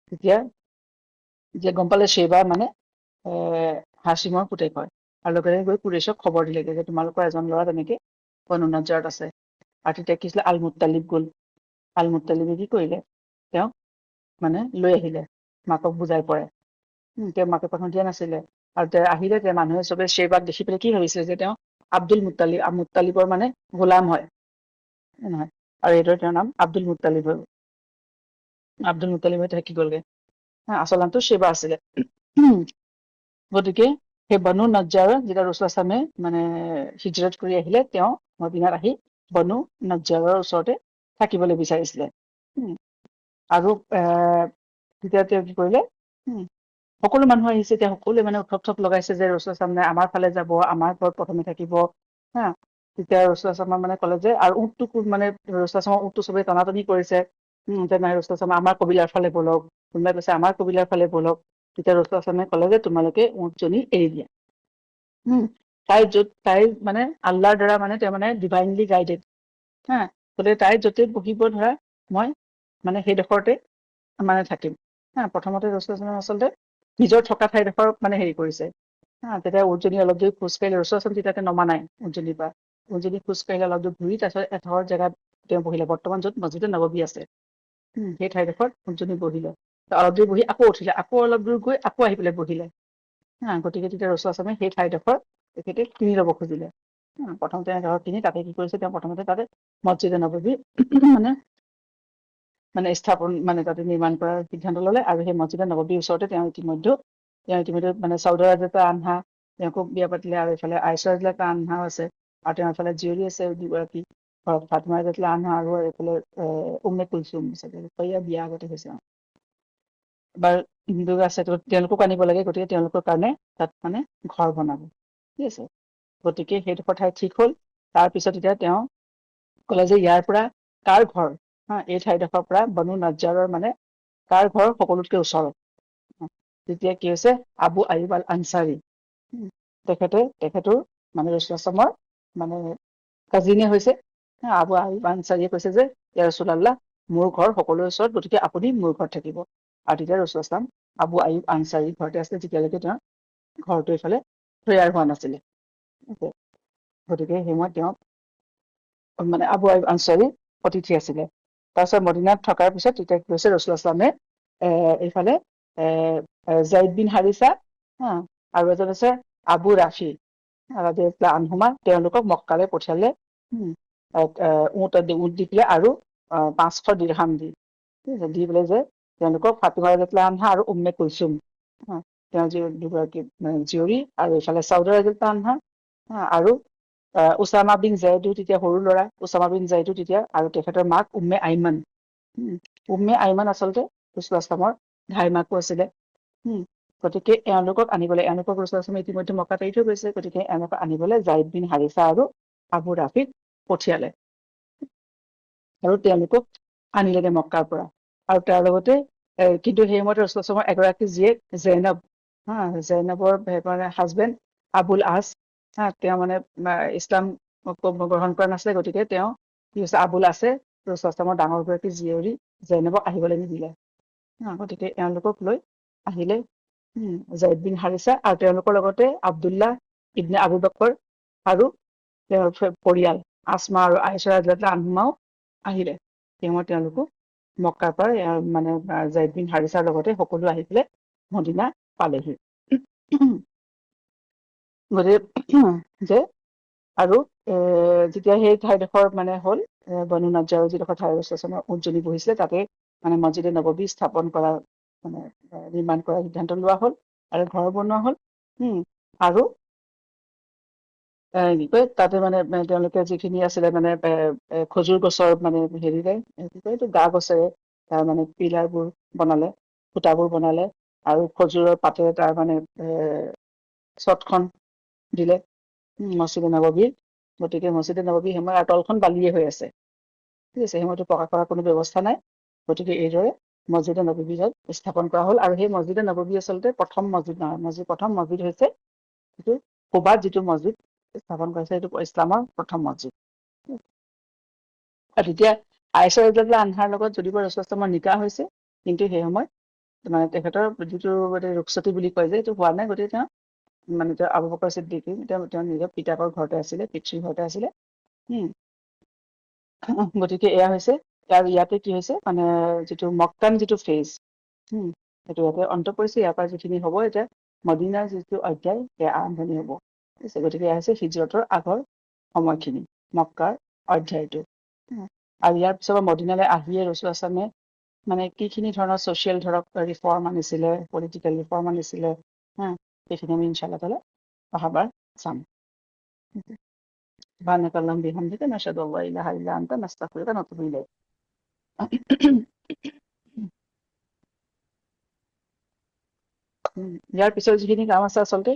তেতিয়া গম পালে সেইবাৰ মানে হাচিমৰ পুতেক হয়, আৰু লগে লগে গৈ কুৰেইছক খবৰ দিলেগে যে তোমালোকৰ এজন ল'ৰা তেনেকে বনু নজ্জাৰত আছে। আৰু তেতিয়া কি হৈছিলে, আল মুত্তালিব গ'ল, আল মুত্তালিবে কি কৰিলে, তেওঁক মানে লৈ আহিলে, মাকক বুজাই পৰাই। তেওঁ মাকে প্ৰথম দিয়া নাছিলে, আৰু তেওঁ আহিলে, যে মানুহে চবে সেইবাক দেখি পেলাই কি ভাবিছিলে যে তেওঁ আব্দুল মুত্তালিবৰ মানে গোলাম হয়। নহয়, আৰু এইদৰে তেওঁৰ নাম আব্দুল মুত্তালিব হ'ল। আব্দুল মুত্তালিবে থাকি গ'লগে, আচল নামটো সেইবা আছিলে। গতিকে সেই বনু নজ্জাৰৰ যেতিয়া ৰাসূলুল্লাহ সাল্লাল্লাহু আলাইহি ওয়াসাল্লামে মানে হিজৰত কৰি আহিলে, তেওঁ মদিনাত আহি বনু নজ্জাৰৰ ওচৰতে থাকিবলৈ বিচাৰিছিলে। আৰু তেতিয়া তেওঁ কি কৰিলে, সকলো মানুহ আহিছে, এতিয়া সকলোৱে মানে উৎসৱ লগাইছে যে ৰাসূলুল্লাহ সাল্লাল্লাহু আলাইহি ওয়াসাল্লামে আমাৰ ফালে যাব, আমাৰ ঘৰত প্ৰথমে থাকিব। তেতিয়া ৰসুলাচামা মানে ক'লে যে আৰু উটটো মানে ৰসুলাচামা উটটো চবেই টনাটনি কৰিছে, যে নাই ৰসুলাচামা আমাৰ কবিলাৰ ফালে বলক, কোনোবাই কৈছে আমাৰ কবিলাৰ ফালে বলক। তেতিয়া ৰসুলাচামে ক'লে যে তোমালোকে উটজনী এৰি দিয়া। তাই মানে আল্লাহৰ দ্বাৰা মানে তেওঁ মানে ডিভাইনলি গাইডেড, গতিকে তাই য'তে বহিব ধৰা মই মানে সেইডোখৰতে মানে থাকিম। প্ৰথমতে ৰসুলাচামে আচলতে নিজৰ থকা ঠাইডোখৰ মানে হেৰি কৰিছে। তেতিয়া উটজনী অলপ দেৰি খোজ কাঢ়িলে, ৰসুলাচাম তেতিয়াতে নমা নাই উটজনীৰ পৰা। উটজনী খোজ কাঢ়িলে অলপ দূৰ ঘূৰি তাৰপিছত এডোখৰ জেগাত তেওঁ বহিলে, বৰ্তমান য'ত মছজিদে নববী আছে সেই ঠাইডোখৰত উটজনী বহিলে। অলপ দেৰি বহি আকৌ উঠিলে, আকৌ অলপ দূৰ গৈ আকৌ আহি পেলাই বহিলে। গতিকে তেতিয়া ৰসুলাচামে সেই ঠাইডোখৰ তেখেতে কিনি ল'ব খুজিলে। প্ৰথমতে এডোখৰ কিনি তাতে কি কৰিছে, তেওঁ প্ৰথমতে তাতে মছজিদে নববী মানে স্থাপন মানে তাতে নিৰ্মাণ কৰাৰ সিদ্ধান্ত ল'লে। আৰু সেই মছজিদে নববীৰ ওচৰতে তেওঁ ইতিমধ্যে মানে চৌদি আৰবৰ আনহা তেওঁকো বিয়া পাতিলে, আৰু এইফালে আয়েশা ৰাদিয়াল্লাহু আনহাও আছে, আৰু তেওঁৰ এইফালে জীয়ৰী আছে দুগৰাকী, ফাতিমা ৰাদিয়াল্লাহু আনহা আৰু এইফালে উম্মে কুলছুম বিয়া আগতে হৈছে। এবাৰ হিন্দু আছে, তেওঁলোকক আনিব লাগে, গতিকে তেওঁলোকৰ কাৰণে তাত মানে ঘৰ বনাব, ঠিক আছে। গতিকে সেইডোখৰ ঠাই ঠিক হ'ল। তাৰপিছত এতিয়া তেওঁ ক'লে যে ইয়াৰ পৰা কাৰ ঘৰ, এই ঠাইডোখৰৰ পৰা বনু নাজ্জাৰৰ মানে কাৰ ঘৰ সকলোতকৈ ওচৰত। তেতিয়া কি হৈছে, আবু আয়ুব আল আনচাৰী তেখেতৰ মানে ৰসুলাচামৰ মানে কাজিনে হৈছে। আবু আয়ুব আনচাৰীয়ে কৈছে যে ইয়া ৰাছূলুল্লাহ, মোৰ ঘৰ সকলোৰে ওচৰত, গতিকে আপুনি মোৰ ঘৰত থাকিব। আৰু তেতিয়া ৰসুলাচাম আবু আয়ুব আনচাৰীৰ ঘৰতে আছিলে, যেতিয়ালৈকে তেওঁৰ ঘৰটো এইফালে তৈয়াৰ হোৱা নাছিলে। গতিকে সেই সময়ত তেওঁ মানে আবু আয়ুব আনচাৰী অতিথি আছিলে। তাৰপিছত মদিনাত থকাৰ পিছত তেতিয়া কি হৈছে, ৰসুলাচামে এইফালে জাইদ বিন হাৰিছা আৰু এজন আছে আবু ৰাফি ৰাদিয়াল্লাহু আনহুমা, তেওঁলোকক মক্কালৈ পঠিয়ালে। উট দি পেলাই আৰু 500 দিৰহাম দি পেলাই যে তেওঁলোকক ফাতিমা ৰাদিয়াল্লাহু আনহা আৰু উম্মে কুলছুম, তেওঁ দুগৰাকী জীয়ৰী, আৰু এইফালে চৌদা ৰাদিয়াল্লাহু আনহা আৰু উছামা বিন জাইদো তেতিয়া সৰু ল'ৰা, উছামা বিন জাইদো তেতিয়া, আৰু তেখেতৰ মাক উম্মে আইমান। উম্মে আইমান আচলতে ৰসুলাচামৰ ঘাইমাকো আছিলে। গতিকে এওঁলোকক আনিবলৈ, এওঁলোকক ৰসুলাচামে ইতিমধ্যে মক্কাত এৰি থৈ গৈছে, গতিকে এওঁলোকক আনিবলৈ জাইদ বিন হাৰিছা আৰু আবু ৰাফিক পঠিয়ালে। আৰু তেওঁলোকক আনিলেগে মক্কাৰ পৰা। আৰু তাৰ লগতে কিন্তু সেই সময়তে ৰসুলাচামৰ এগৰাকী জীয়েক জৈনবৰ মানে হাজবেণ্ড আবুল আছ, তেওঁ মানে ইছলাম গ্ৰহণ কৰা নাছিলে, গতিকে তেওঁ কি হৈছে, আবুল আছে ৰসুলাচামৰ ডাঙৰ গৰাকী জীয়ৰী জৈনবক আহিবলৈ নিদিলে। গতিকে এওঁলোকক লৈ আহিলে জাইদ বিন হাৰিছা, আৰু তেওঁলোকৰ লগতে আব্দুল্লাহ ইবনে আবু বকৰ আৰু তেওঁৰ পৰিয়াল আসমা আৰু আয়েশা ৰাদিয়াল্লাহু আনহুমাও আহিলে। তেওঁলোকো মক্কাৰ পৰা মানে জাইদ বিন হাৰিছাৰ লগতে সকলো আহি পেলাই মদিনা পালেহি। গতিকে যে আৰু যেতিয়া সেই ঠাইডোখৰ মানে হ'ল, বনু নাজ্জাৰৰ যিডোখৰ ঠাই ৰসুলাচামৰ উটজনী বহিছিলে, তাতে মানে মছজিদে নববী স্থাপন কৰা মানে নিৰ্মাণ কৰাৰ সিদ্ধান্ত লোৱা হ'ল, আৰু ঘৰ বনোৱা হ'ল। আৰু কি কয়, তাতে মানে তেওঁলোকে যিখিনি আছিলে মানে খজুৰ গছৰ মানে হেৰিৰে কি কয় এইটো গা গছেৰে তাৰ মানে পিলাৰবোৰ বনালে, খুটাবোৰ বনালে, আৰু খজুৰৰ পাতেৰে তাৰ মানে চটখন দিলে মছজিদে নববীৰ। গতিকে মছজিদে নববী সেই সময়ত তলখন বালিয়ে হৈ আছে, ঠিক আছে। সেই সময়তো পকা কৰাৰ কোনো ব্যৱস্থা নাই। গতিকে এইদৰে মছজিদে নববী স্থাপন কৰা হ'ল। আৰু সেই মছজিদে নববী আচলতে প্ৰথম মছজিদ নহয়, প্ৰথম মছজিদ হৈছে যিটো কুবাত যিটো মছজিদ স্থাপন কৰিছে, সেইটো ইছলামৰ প্ৰথম মছজিদ। আৰু তেতিয়া আয়েশা ৰাদিয়াল্লাহু আনহাৰ লগত যদিও ৰসুলাচামৰ নিকাহ হৈছে, কিন্তু সেই সময়ত মানে তেখেতৰ যিটো মানে ৰুখছতী বুলি কয় যে, এইটো হোৱা নাই। গতিকে তেওঁ মানে তেওঁ আবু বকৰ ছিদ্দিক তেওঁ নিজৰ পিতাকৰ ঘৰতে আছিলে, পিতৃৰ ঘৰতে আছিলে। গতিকে এয়া হৈছে, আৰু ইয়াতে কি হৈছে মানে যিটো মক্কান যিটো ফেজ সেইটো ইয়াতে অন্ত পৰিছে। ইয়াৰ পৰা যিখিনি হ'ব, এতিয়া মদিনাৰ যিটো অধ্যায় সেয়া আৰম্ভণি হ'ব। গতিকে এয়া হৈছে হিজৰতৰ আগৰ সময়খিনি, মক্কাৰ অধ্যায়টো। আৰু ইয়াৰ পিছত মদিনালৈ আহিয়ে ৰসুলাচামে মানে কিখিনি ধৰণৰ ছচিয়েল ধৰক ৰিফৰ্ম আনিছিলে, পলিটিকেল ৰিফৰ্ম আনিছিলে, সেইখিনি আমি ইনশাআল্লাহ তাআলা অহাবাৰ চাম। সুবহানাকাল্লাহুম্মা বিহামদিকা নাশহাদু আল্লা ইলাহা ইল্লা আনতা নাস্তাগফিৰুকা ওয়া নাতুবু ইলাইক। ইয়াৰ পিছৰ যিখিনি কাম আছে আচলতে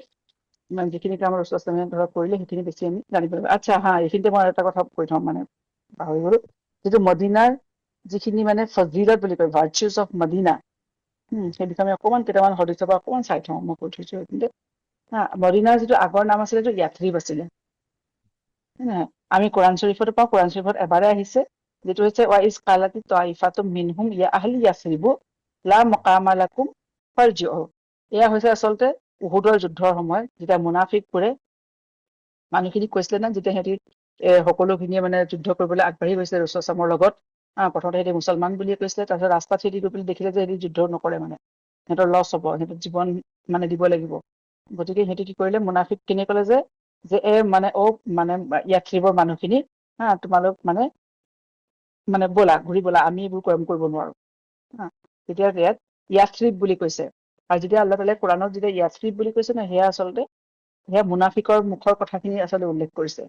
মানে যিখিনি কাম ৰসুলামে ধৰক কৰিলে সেইখিনি বেছি আমি জানিব লাগিব। আচ্ছা হা, এইখিনিতে মই এটা কথা কৈ থওঁ, মানে পাহৰি গলো, যিটো মদিনাৰ যিখিনি মানে ফজিলত বুলি কয়, ভাৰ্চুজ অফ মদিনা, সেই বিষয়ে আমি অকণমান কেইটামান সদস্য বা অকণমান চাই থওঁ, মই কৈ থৈছো এইখিনিতে। হা, মদিনাৰ যিটো আগৰ নাম আছিলে, এইটো য়াথ্ৰিব আছিলে। আমি কোৰাণ শ্বৰীফতো পাওঁ, কোৰাণ শ্বৰীফত এবাৰে আহিছে, যিটো হৈছে ৱাইজ কালাতি তাইফাতুম মিনহুম ইয়া আহলি ইয়াছৰিবু লা মাকামা লাকুম ফাৰজিউ। এয়া হৈছে আচলতে উহুদৰ যুদ্ধৰ সময়ত যেতিয়া মুনাফিকবোৰে মানুহখিনিক কৈছিলে না, যেতিয়া সিহঁতি সকলোখিনিয়ে মানে যুদ্ধ কৰিবলৈ আগবাঢ়ি গৈছিলে ৰসুলামৰ লগত। প্ৰথমতে সিহঁতি মুছলমান বুলিয়ে কৈছিলে, তাৰপিছত ৰাস্তাত সিহঁতি গৈ পেলাই দেখিলে যে সিহঁতি যুদ্ধ নকৰে, মানে সিহঁতৰ লছ হ'ব, সিহঁতৰ জীৱন মানে দিব লাগিব। গতিকে সিহঁতি কি কৰিলে, মুনাফিক খিনিয়ে ক'লে যে মানে মানে য়াথ্ৰিবৰ মানুহখিনি, তোমালোক মানে ব'লা, ঘূৰি ব'লা, আমি এইবোৰ কৰিব নোৱাৰো। তেতিয়া ইয়াত য়াথ্ৰিব বুলি কৈছে। আৰু যেতিয়া আল্লাহ তাআলাই কোৰাণত যেতিয়া য়াথ্ৰিব বুলি কৈছে না, সেয়া আচলতে সেয়া মুনাফিকৰ মুখৰ কথাখিনি আচলতে উল্লেখ কৰিছে।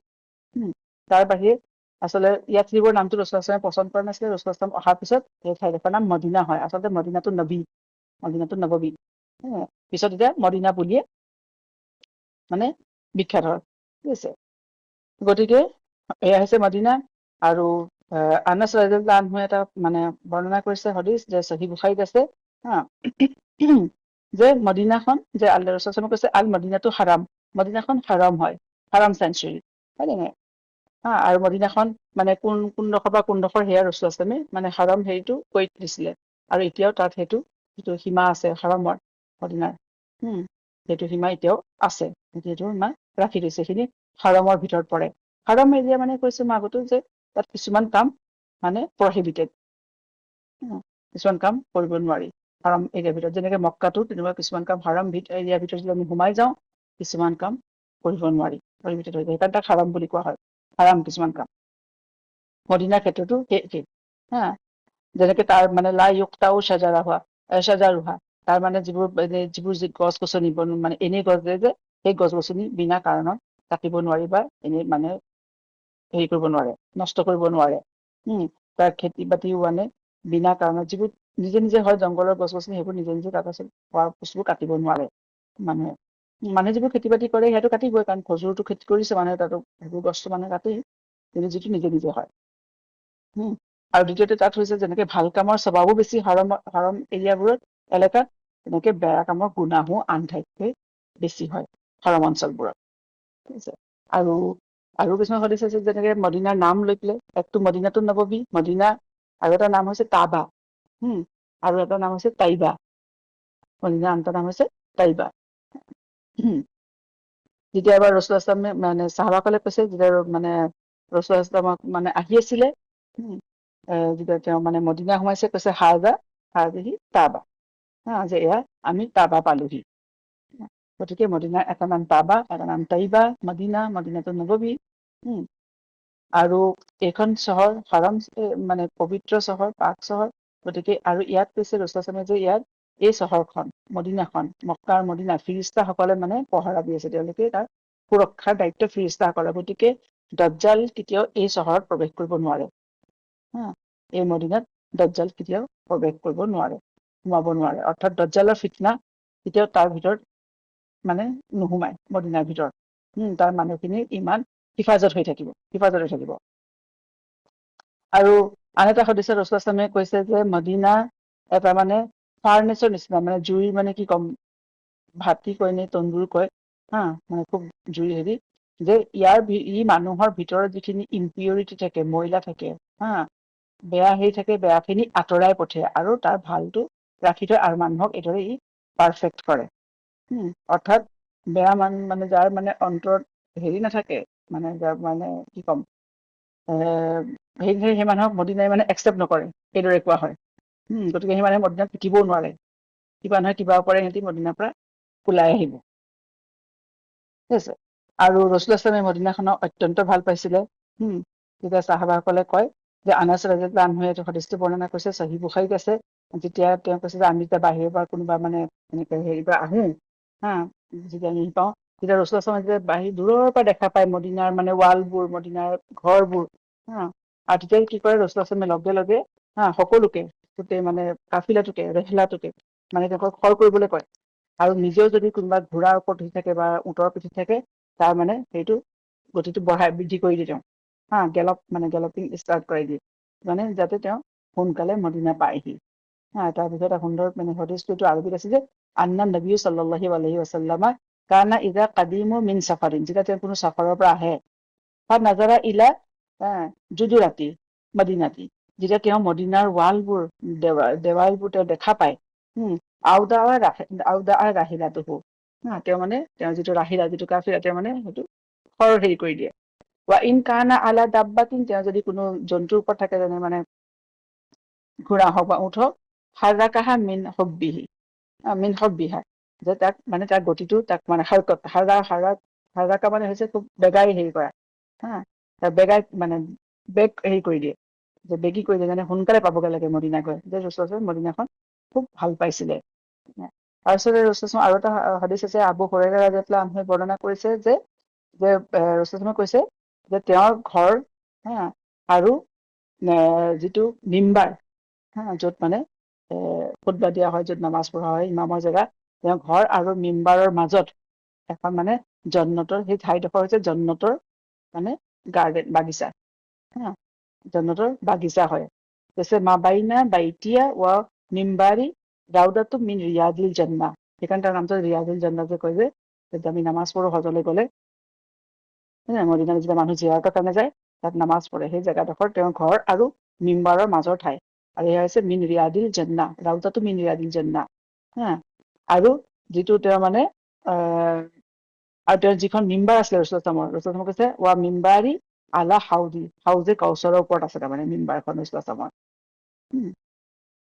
তাৰ বাহিৰে আচলতে য়াথ্ৰিবৰ নামটো ৰসুলামে পচন্দ কৰা নাছিলে। ৰসুলাম অহাৰ পিছত সেই ঠাইডোখৰ নাম মদিনা হয়। আচলতে মদিনাটো নবী, মদিনাটো নববী, পিছত এতিয়া মদিনা বুলিয়ে মানে বিখ্যাত হয়, ঠিক আছে। গতিকে এয়া হৈছে মদিনা। আৰু আনাছ ৰাদিয়াল্লাহু আনহু এটা মানে বৰ্ণনা কৰিছে হাদিছ, যে সহিহ বুখাৰীত আছে, যে মদিনাখন, যে আল্লাহ ৰসুলামে কৈছে আল মদিনাটো হাৰাম, মদিনাখন হাৰাম হয়, হাৰাম চেঞ্চুৰী, হয় নে নাই? আৰু মদিনাখন মানে কোনডোখৰ বা কোনডোখৰ, সেয়া ৰসুলামে মানে হাৰাম হেৰিটো কৈ দিছিলে। আৰু এতিয়াও তাত সেইটো যিটো সীমা আছে হাৰামৰ, মদিনাৰ, সেইটো সীমা এতিয়াও আছে, সেইটো সীমা ৰাখি থৈছে, সেইখিনি হাৰামৰ ভিতৰত পৰে। হাৰাম এৰিয়া মানে কৈছো মই আগতো, যে তাত কিছুমান কাম মানে প্ৰহিবিটেড, কিছুমান কাম কৰিব নোৱাৰি হাৰাম এৰিয়াৰ ভিতৰত। যেনেকে মক্কাটো তেনেকুৱা কিছুমান কাম হাৰাম এৰিয়াৰ ভিতৰত যদি আমি সোমাই যাওঁ, কিছুমান কাম কৰিব নোৱাৰি, প্ৰহিবিটেড হৈ যায়, সেইকাৰণে তাক হাৰাম বুলি কোৱা হয়, হাৰাম কিছুমান কাম। মদিনাৰ ক্ষেত্ৰতো সেই যেনেকে তাৰ মানে লা ইউক্তাউ শ্বাজাৰুহা, তাৰ মানে যিবোৰ গছ গছনি মানে এনেই গছ যে সেই গছ গছনি বিনা কাৰণত কাটিব নোৱাৰি, বা এনেই মানে হেৰি কৰিব নোৱাৰে, নষ্ট কৰিব নোৱাৰে। তাৰ খেতি বাতিও মানে বিনা কাৰণত, যিবোৰ নিজে নিজে হয় জংঘলৰ গছ গছনি, সেইবোৰ নিজে নিজে তাৰ পাছত হোৱা বস্তুবোৰ কাটিব নোৱাৰে মানুহে যিবোৰ খেতি বাতি কৰে সেইটো কাটিবই, কাৰণ খজুৰটো খেতি কৰিছে মানুহে, তাতো সেইবোৰ গছটো মানুহে কাটেই, কিন্তু যিটো নিজে নিজে হয়। আৰু দ্বিতীয়তে তাত হৈছে, যেনেকে ভাল কামৰ স্বভাৱো বেছি হাৰাম এৰিয়াবোৰত, এলেকাত, তেনেকে বেয়া কামৰ গুনাহো আন ঠাইতকৈ বেছি হয় হাৰাম অঞ্চলবোৰত, ঠিক আছে। আৰু কিছুমান হাদিছ আছে, যেনেকে মদিনাৰ নাম লৈ পেলাই, একটো মদিনাটো নববী, মদিনা, আৰু এটা নাম হৈছে কাবা, আৰু এটা নাম হৈছে তাইবা, মদিনাৰ আনটো নাম হৈছে তাইবা। যেতিয়া এবাৰ ৰসুলামে মানে চাহাবাসকলে কৈছে, যেতিয়া মানে ৰসুলামক মানে আহি আছিলে, যেতিয়া তেওঁ মানে মদিনা সোমাইছে, কৈছে হাজিহি কাবা, যে এয়া আমি কাবা পালোহি। গতিকে মদিনাৰ এটা নাম কাবা, এটা নাম তাইবা, মদিনাটো নববী। আৰু এইখন চহৰ হাৰাম, মানে পবিত্ৰ চহৰ, পাক চহৰ। গতিকে আৰু ইয়াত কৈছে ৰসুলামে যে ইয়াত এই চহৰখন, মদিনাখন, মক্কাৰ মদিনা, ফিৰিস্তাসকলে মানে পহৰা দি আছে, তেওঁলোকে তাৰ সুৰক্ষাৰ দায়িত্ব ফিৰিস্তাসকলৰ। গতিকে দাজ্জাল কেতিয়াও এই চহৰত প্ৰৱেশ কৰিব নোৱাৰে, এই মদিনাত দাজ্জাল কেতিয়াও প্ৰৱেশ কৰিব নোৱাৰে, সোমাব নোৱাৰে। অৰ্থাৎ দাজ্জালৰ ফিতনা কেতিয়াও তাৰ ভিতৰত মানে নোসোমায়, মদিনাৰ ভিতৰত। তাৰ মানুহখিনিৰ ইমান হিফাজত হৈ থাকিব। আৰু আন এটা হাদিছত ৰসুলামে কৈছে যে মদিনা এটা মানে ফাৰ্নেছৰ নিচিনা, মানে জুই, মানে কি ক'ম, ভাতি কয় নে তন্দুৰ কয়, মানে খুব জুই হেৰি, যে ই মানুহৰ ভিতৰত যিখিনি ইম্পিউৰিটি থাকে, ময়লা থাকে, বেয়া হেৰি থাকে, বেয়া খিনি আঁতৰাই পঠিয়াই, আৰু তাৰ ভালটো ৰাখি থয়, আৰু মানুহক এইদৰে ই পাৰফেক্ট কৰে। অৰ্থাৎ বেয়া মানে যাৰ মানে অন্তৰত হেৰি নাথাকে, মানে যাৰ মানে কি ক'ম, সেই মানুহক মদিনাই মানে একচেপ্ট নকৰে, সেইদৰে কোৱা হয়। গতিকে সেই মানুহে মদিনাত থাকিবও নোৱাৰে, কিবা নহয় কিবা পাৰে, সিহঁতি মদিনাৰ পৰা ওলাই আহিব, ঠিক আছে। আৰু ৰসুলামে মদিনাখনক অত্যন্ত ভাল পাইছিলে। তেতিয়া চাহাবাসকলে কয় যে আনাছ ৰাদিয়াল্লাহু আনহুৱে এইটো হাদিছটো বৰ্ণনা কৰিছে, সহিহ বুখাৰীত আছে। যেতিয়া তেওঁ কৈছে যে আমি যেতিয়া বাহিৰৰ পৰা কোনোবা মানে এনেকে হেৰিৰ পৰা আহো, যেতিয়া আমি পাওঁ, তেতিয়া ৰসুলামে যেতিয়া দূৰৰ পৰা দেখা পায় মদিনাৰ মানে ৱালবোৰ, মদিনাৰ ঘৰবোৰ, আৰু তেতিয়া কি কৰে, ৰসুলামে লগে লগে সকলোকে, গোটেই মানে কাফিলাটোকে, ৰেহলাটোকে মানে তেওঁলোকক খৰ কৰিবলৈ কয়, আৰু নিজেও যদি কোনোবা ঘোঁৰাৰ ওপৰত উঠি থাকে বা উটৰ পিঠিত থাকে, তাৰ মানে সেইটো গতিটো বৃদ্ধি কৰি দিয়ে তেওঁ। গেলপিং ষ্টাৰ্ট কৰাই দিয়ে, মানে যাতে তেওঁ সোনকালে মদিনা পায়হি। তাৰপিছত সুন্দৰ হদিছটো আৰবিত আছে যে আন্না নবী সাল্লাল্লাহু আলাইহি ওয়াসাল্লাম কানা ইদা কাদিমু মিন সাফাৰিন, যেতিয়া তেওঁ কোনো চাফাৰৰ পৰা আহে, নাজাৰা ইলা জুদুৰাতি মদিনাতি, যেতিয়া তেওঁ মদিনাৰ ৱালবোৰ দেৱালবোৰ তেওঁ দেখা পায়, আউদা ৰাহিলাতুহু, তেওঁ মানে তেওঁ যিটো ৰাহিলা, যিটো কাফিলা, তেওঁ মানে সেইটো হেৰি কৰি দিয়ে। ৱা ইন কানা আলা দাব্বাতিন, তেওঁ যদি কোনো জন্তুৰ ওপৰত থাকে, যেনে মানে ঘোঁৰা হওক বা উট হওক, হাৰ্ৰাকাহা মিন হব্বিহা, যে তাক মানে তাৰ গতিটো তাক মানে হাৰ্ৰাকা মানে হৈছে খুব বেগাই হেৰি কৰা, বেগাই মানে বেগ হেৰি কৰি দিয়ে, যে বেগী কৰি দিয়ে, যেনে সোনকালে পাবগে লাগে মদিনা গৈ, যে ৰাসূলুল্লাহে মদিনাখন খুব ভাল পাইছিলে। তাৰপিছতে ৰাসূলুল্লাহ আৰু এটা হাদিছ আছে, আবু হুৰাইৰা ৰাদিয়াল্লাহু আনহুৱে বৰ্ণনা কৰিছে যে ৰাসূলুল্লাহে কৈছে যে তেওঁৰ ঘৰ আৰু যিটো মিম্বাৰ, য'ত মানে খুতবা দিয়া হয়, য'ত নামাজ পঢ়া হয়, ইমামৰ জেগা, তেওঁৰ ঘৰ আৰু মিম্বাৰৰ মাজত এখন মানে জন্নতৰ, সেই ঠাইডোখৰ হৈছে জন্নতৰ মানে গাৰ্ডেন, বাগিচা, জন্নতৰ বাগিচা হয়। কৈছে মা বাইনা বাইতিয়া ৱা মিম্বাৰি ৰাউদাতুম মিন ৰিয়াদিল জান্নাহ, সেইকাৰণে তাৰ নামটো ৰিয়াদিল জান্নাহ যে কয় যে, যেতিয়া আমি নামাজ পঢ়ো হজলৈ গলে, মদিনাত যেতিয়া মানুহ জিয়াৰতৰ কাৰণে যায়, তাত নামাজ পঢ়ে, সেই জেগাডোখৰ তেওঁৰ ঘৰ আৰু মিম্বাৰৰ মাজৰ ঠাই, আৰু এয়া হৈছে মিন ৰিয়াদিল জান্নাহ, ৰাউদাতুম মিন ৰিয়াদিল জান্নাহ। আৰু যিটো তেওঁ মানে আৰু তেওঁৰ যিখন মিম্বাৰ আছিলে ৰাসূলুল্লাহ কৈছে ৱা মিম্বাৰি আলা হাউজে কাউচাৰৰ ওপৰত আছে, তাৰমানে মিম্বাৰখন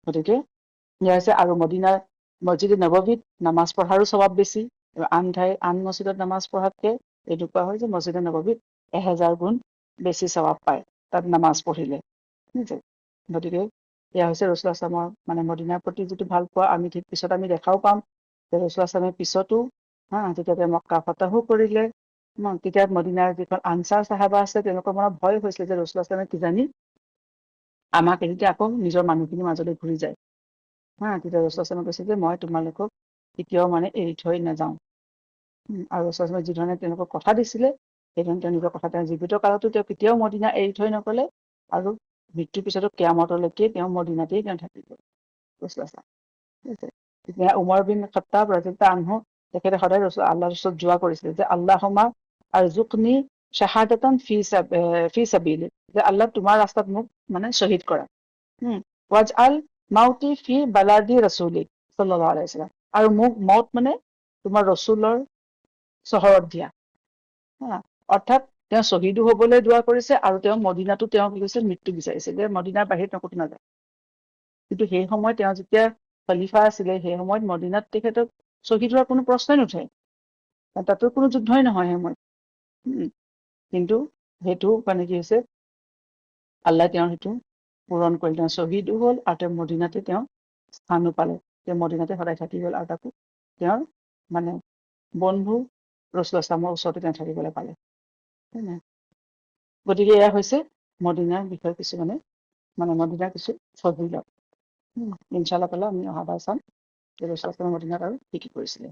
গতিকে আৰু মদিনাৰ মছজিদ নবৱীত নামাজ পঢ়াৰো স্বভাৱ বেছি, আন মছজিদত নামাজ পঢ়াতকে এইটো কোৱা হয় যে মছজিদ নবৱীত 1000 গুণ বেছি স্বভাৱ পায় তাত নামাজ পঢ়িলে। গতিকে এয়া হৈছে ৰাসূলুল্লাহ মানে মদিনাৰ প্ৰতি যিটো ভাল পোৱা, আমি ঠিক পিছত আমি দেখাও পাম যে ৰাসূলুল্লাহ পিছতো যেতিয়া তেওঁ মক্কা ফতহো কৰিলে, তেতিয়া মদিনাৰ যিখন আনচাৰ চাহাবা আছে, তেওঁলোকৰ মনত ভয় হৈছিলে যে ৰাসূলুল্লাহে কিজানি আমাক এতিয়া আকৌ নিজৰ মানুহখিনিৰ মাজলৈ ঘূৰি যায়। তেতিয়া ৰাসূলুল্লাহে কৈছে যে মই তোমালোকক কেতিয়াও মানে এৰি থৈ নাযাওঁ। আৰু ৰাসূলুল্লাহে যি ধৰণে তেওঁলোকক কথা দিছিলে, সেইধৰণে তেওঁ নিজৰ কথা, তেওঁ জীৱিত কালতো তেওঁ কেতিয়াও মদিনা এৰি থৈ নগলে, আৰু মৃত্যুৰ পিছতো কিয়ামতলৈকে তেওঁ মদিনাতেই তেওঁ থাকিব। এতিয়া উমৰ বিন খাত্তাব ৰাদিয়াল্লাহু আনহু, তেখেতে সদায় আল্লাহৰ ওচৰত যোৱা কৰিছিলে যে আল্লাহুম্মা আৰজুকনি শ্বাহাদাতান ফি ছাবিলিক, যে আল্লাহ তোমাৰ ৰাস্তাত মোক মানে শ্বহীদ কৰা। ৱাজআল মাউতি ফি বালাদি ৰাসূলিক সাল্লাল্লাহু আলাইহি ওয়াসাল্লাম, আৰু মোক মৌত মানে তোমাৰ ৰসুলৰ চহৰত দিয়া। অৰ্থাৎ তেওঁ শ্বহীদো হবলৈ দোৱা কৰিছে, আৰু তেওঁ মদিনাতো তেওঁ কি কৈছে মৃত্যু বিচাৰিছে, যে মদিনাৰ বাহিৰত তেওঁ কতো নাযায়। কিন্তু সেই সময়ত তেওঁ যেতিয়া খলিফা আছিলে, সেই সময়ত মদিনাত তেখেতক শ্বহীদ হোৱাৰ কোনো প্ৰশ্নই নুঠে, তাতো কোনো যুদ্ধই নহয় সেই সময়ত। কিন্তু সেইটো মানে কি হৈছে, আল্লাহ তেওঁৰ সেইটো পূৰণ কৰি, তেওঁ শ্বহীদো হ'ল, আৰু তেওঁ মদিনাতে তেওঁ স্থানো পালে, তেওঁ মদিনাতে সদায় থাকি গল, আৰু তাকো তেওঁৰ মানে বন্ধু ৰাসূলুল্লাহৰ ওচৰতে তেওঁ থাকিবলৈ পালে। গতিকে এয়া হৈছে মদিনাৰ বিষয়ে কিছু মানে মদিনাৰ কিছু ফজিলত। ইনশাআল্লাহ তাআলা আমি অহাবাৰ চাম যে ৰাসূলুল্লাহ মদিনাত আৰু কি কি কৰিছিলে।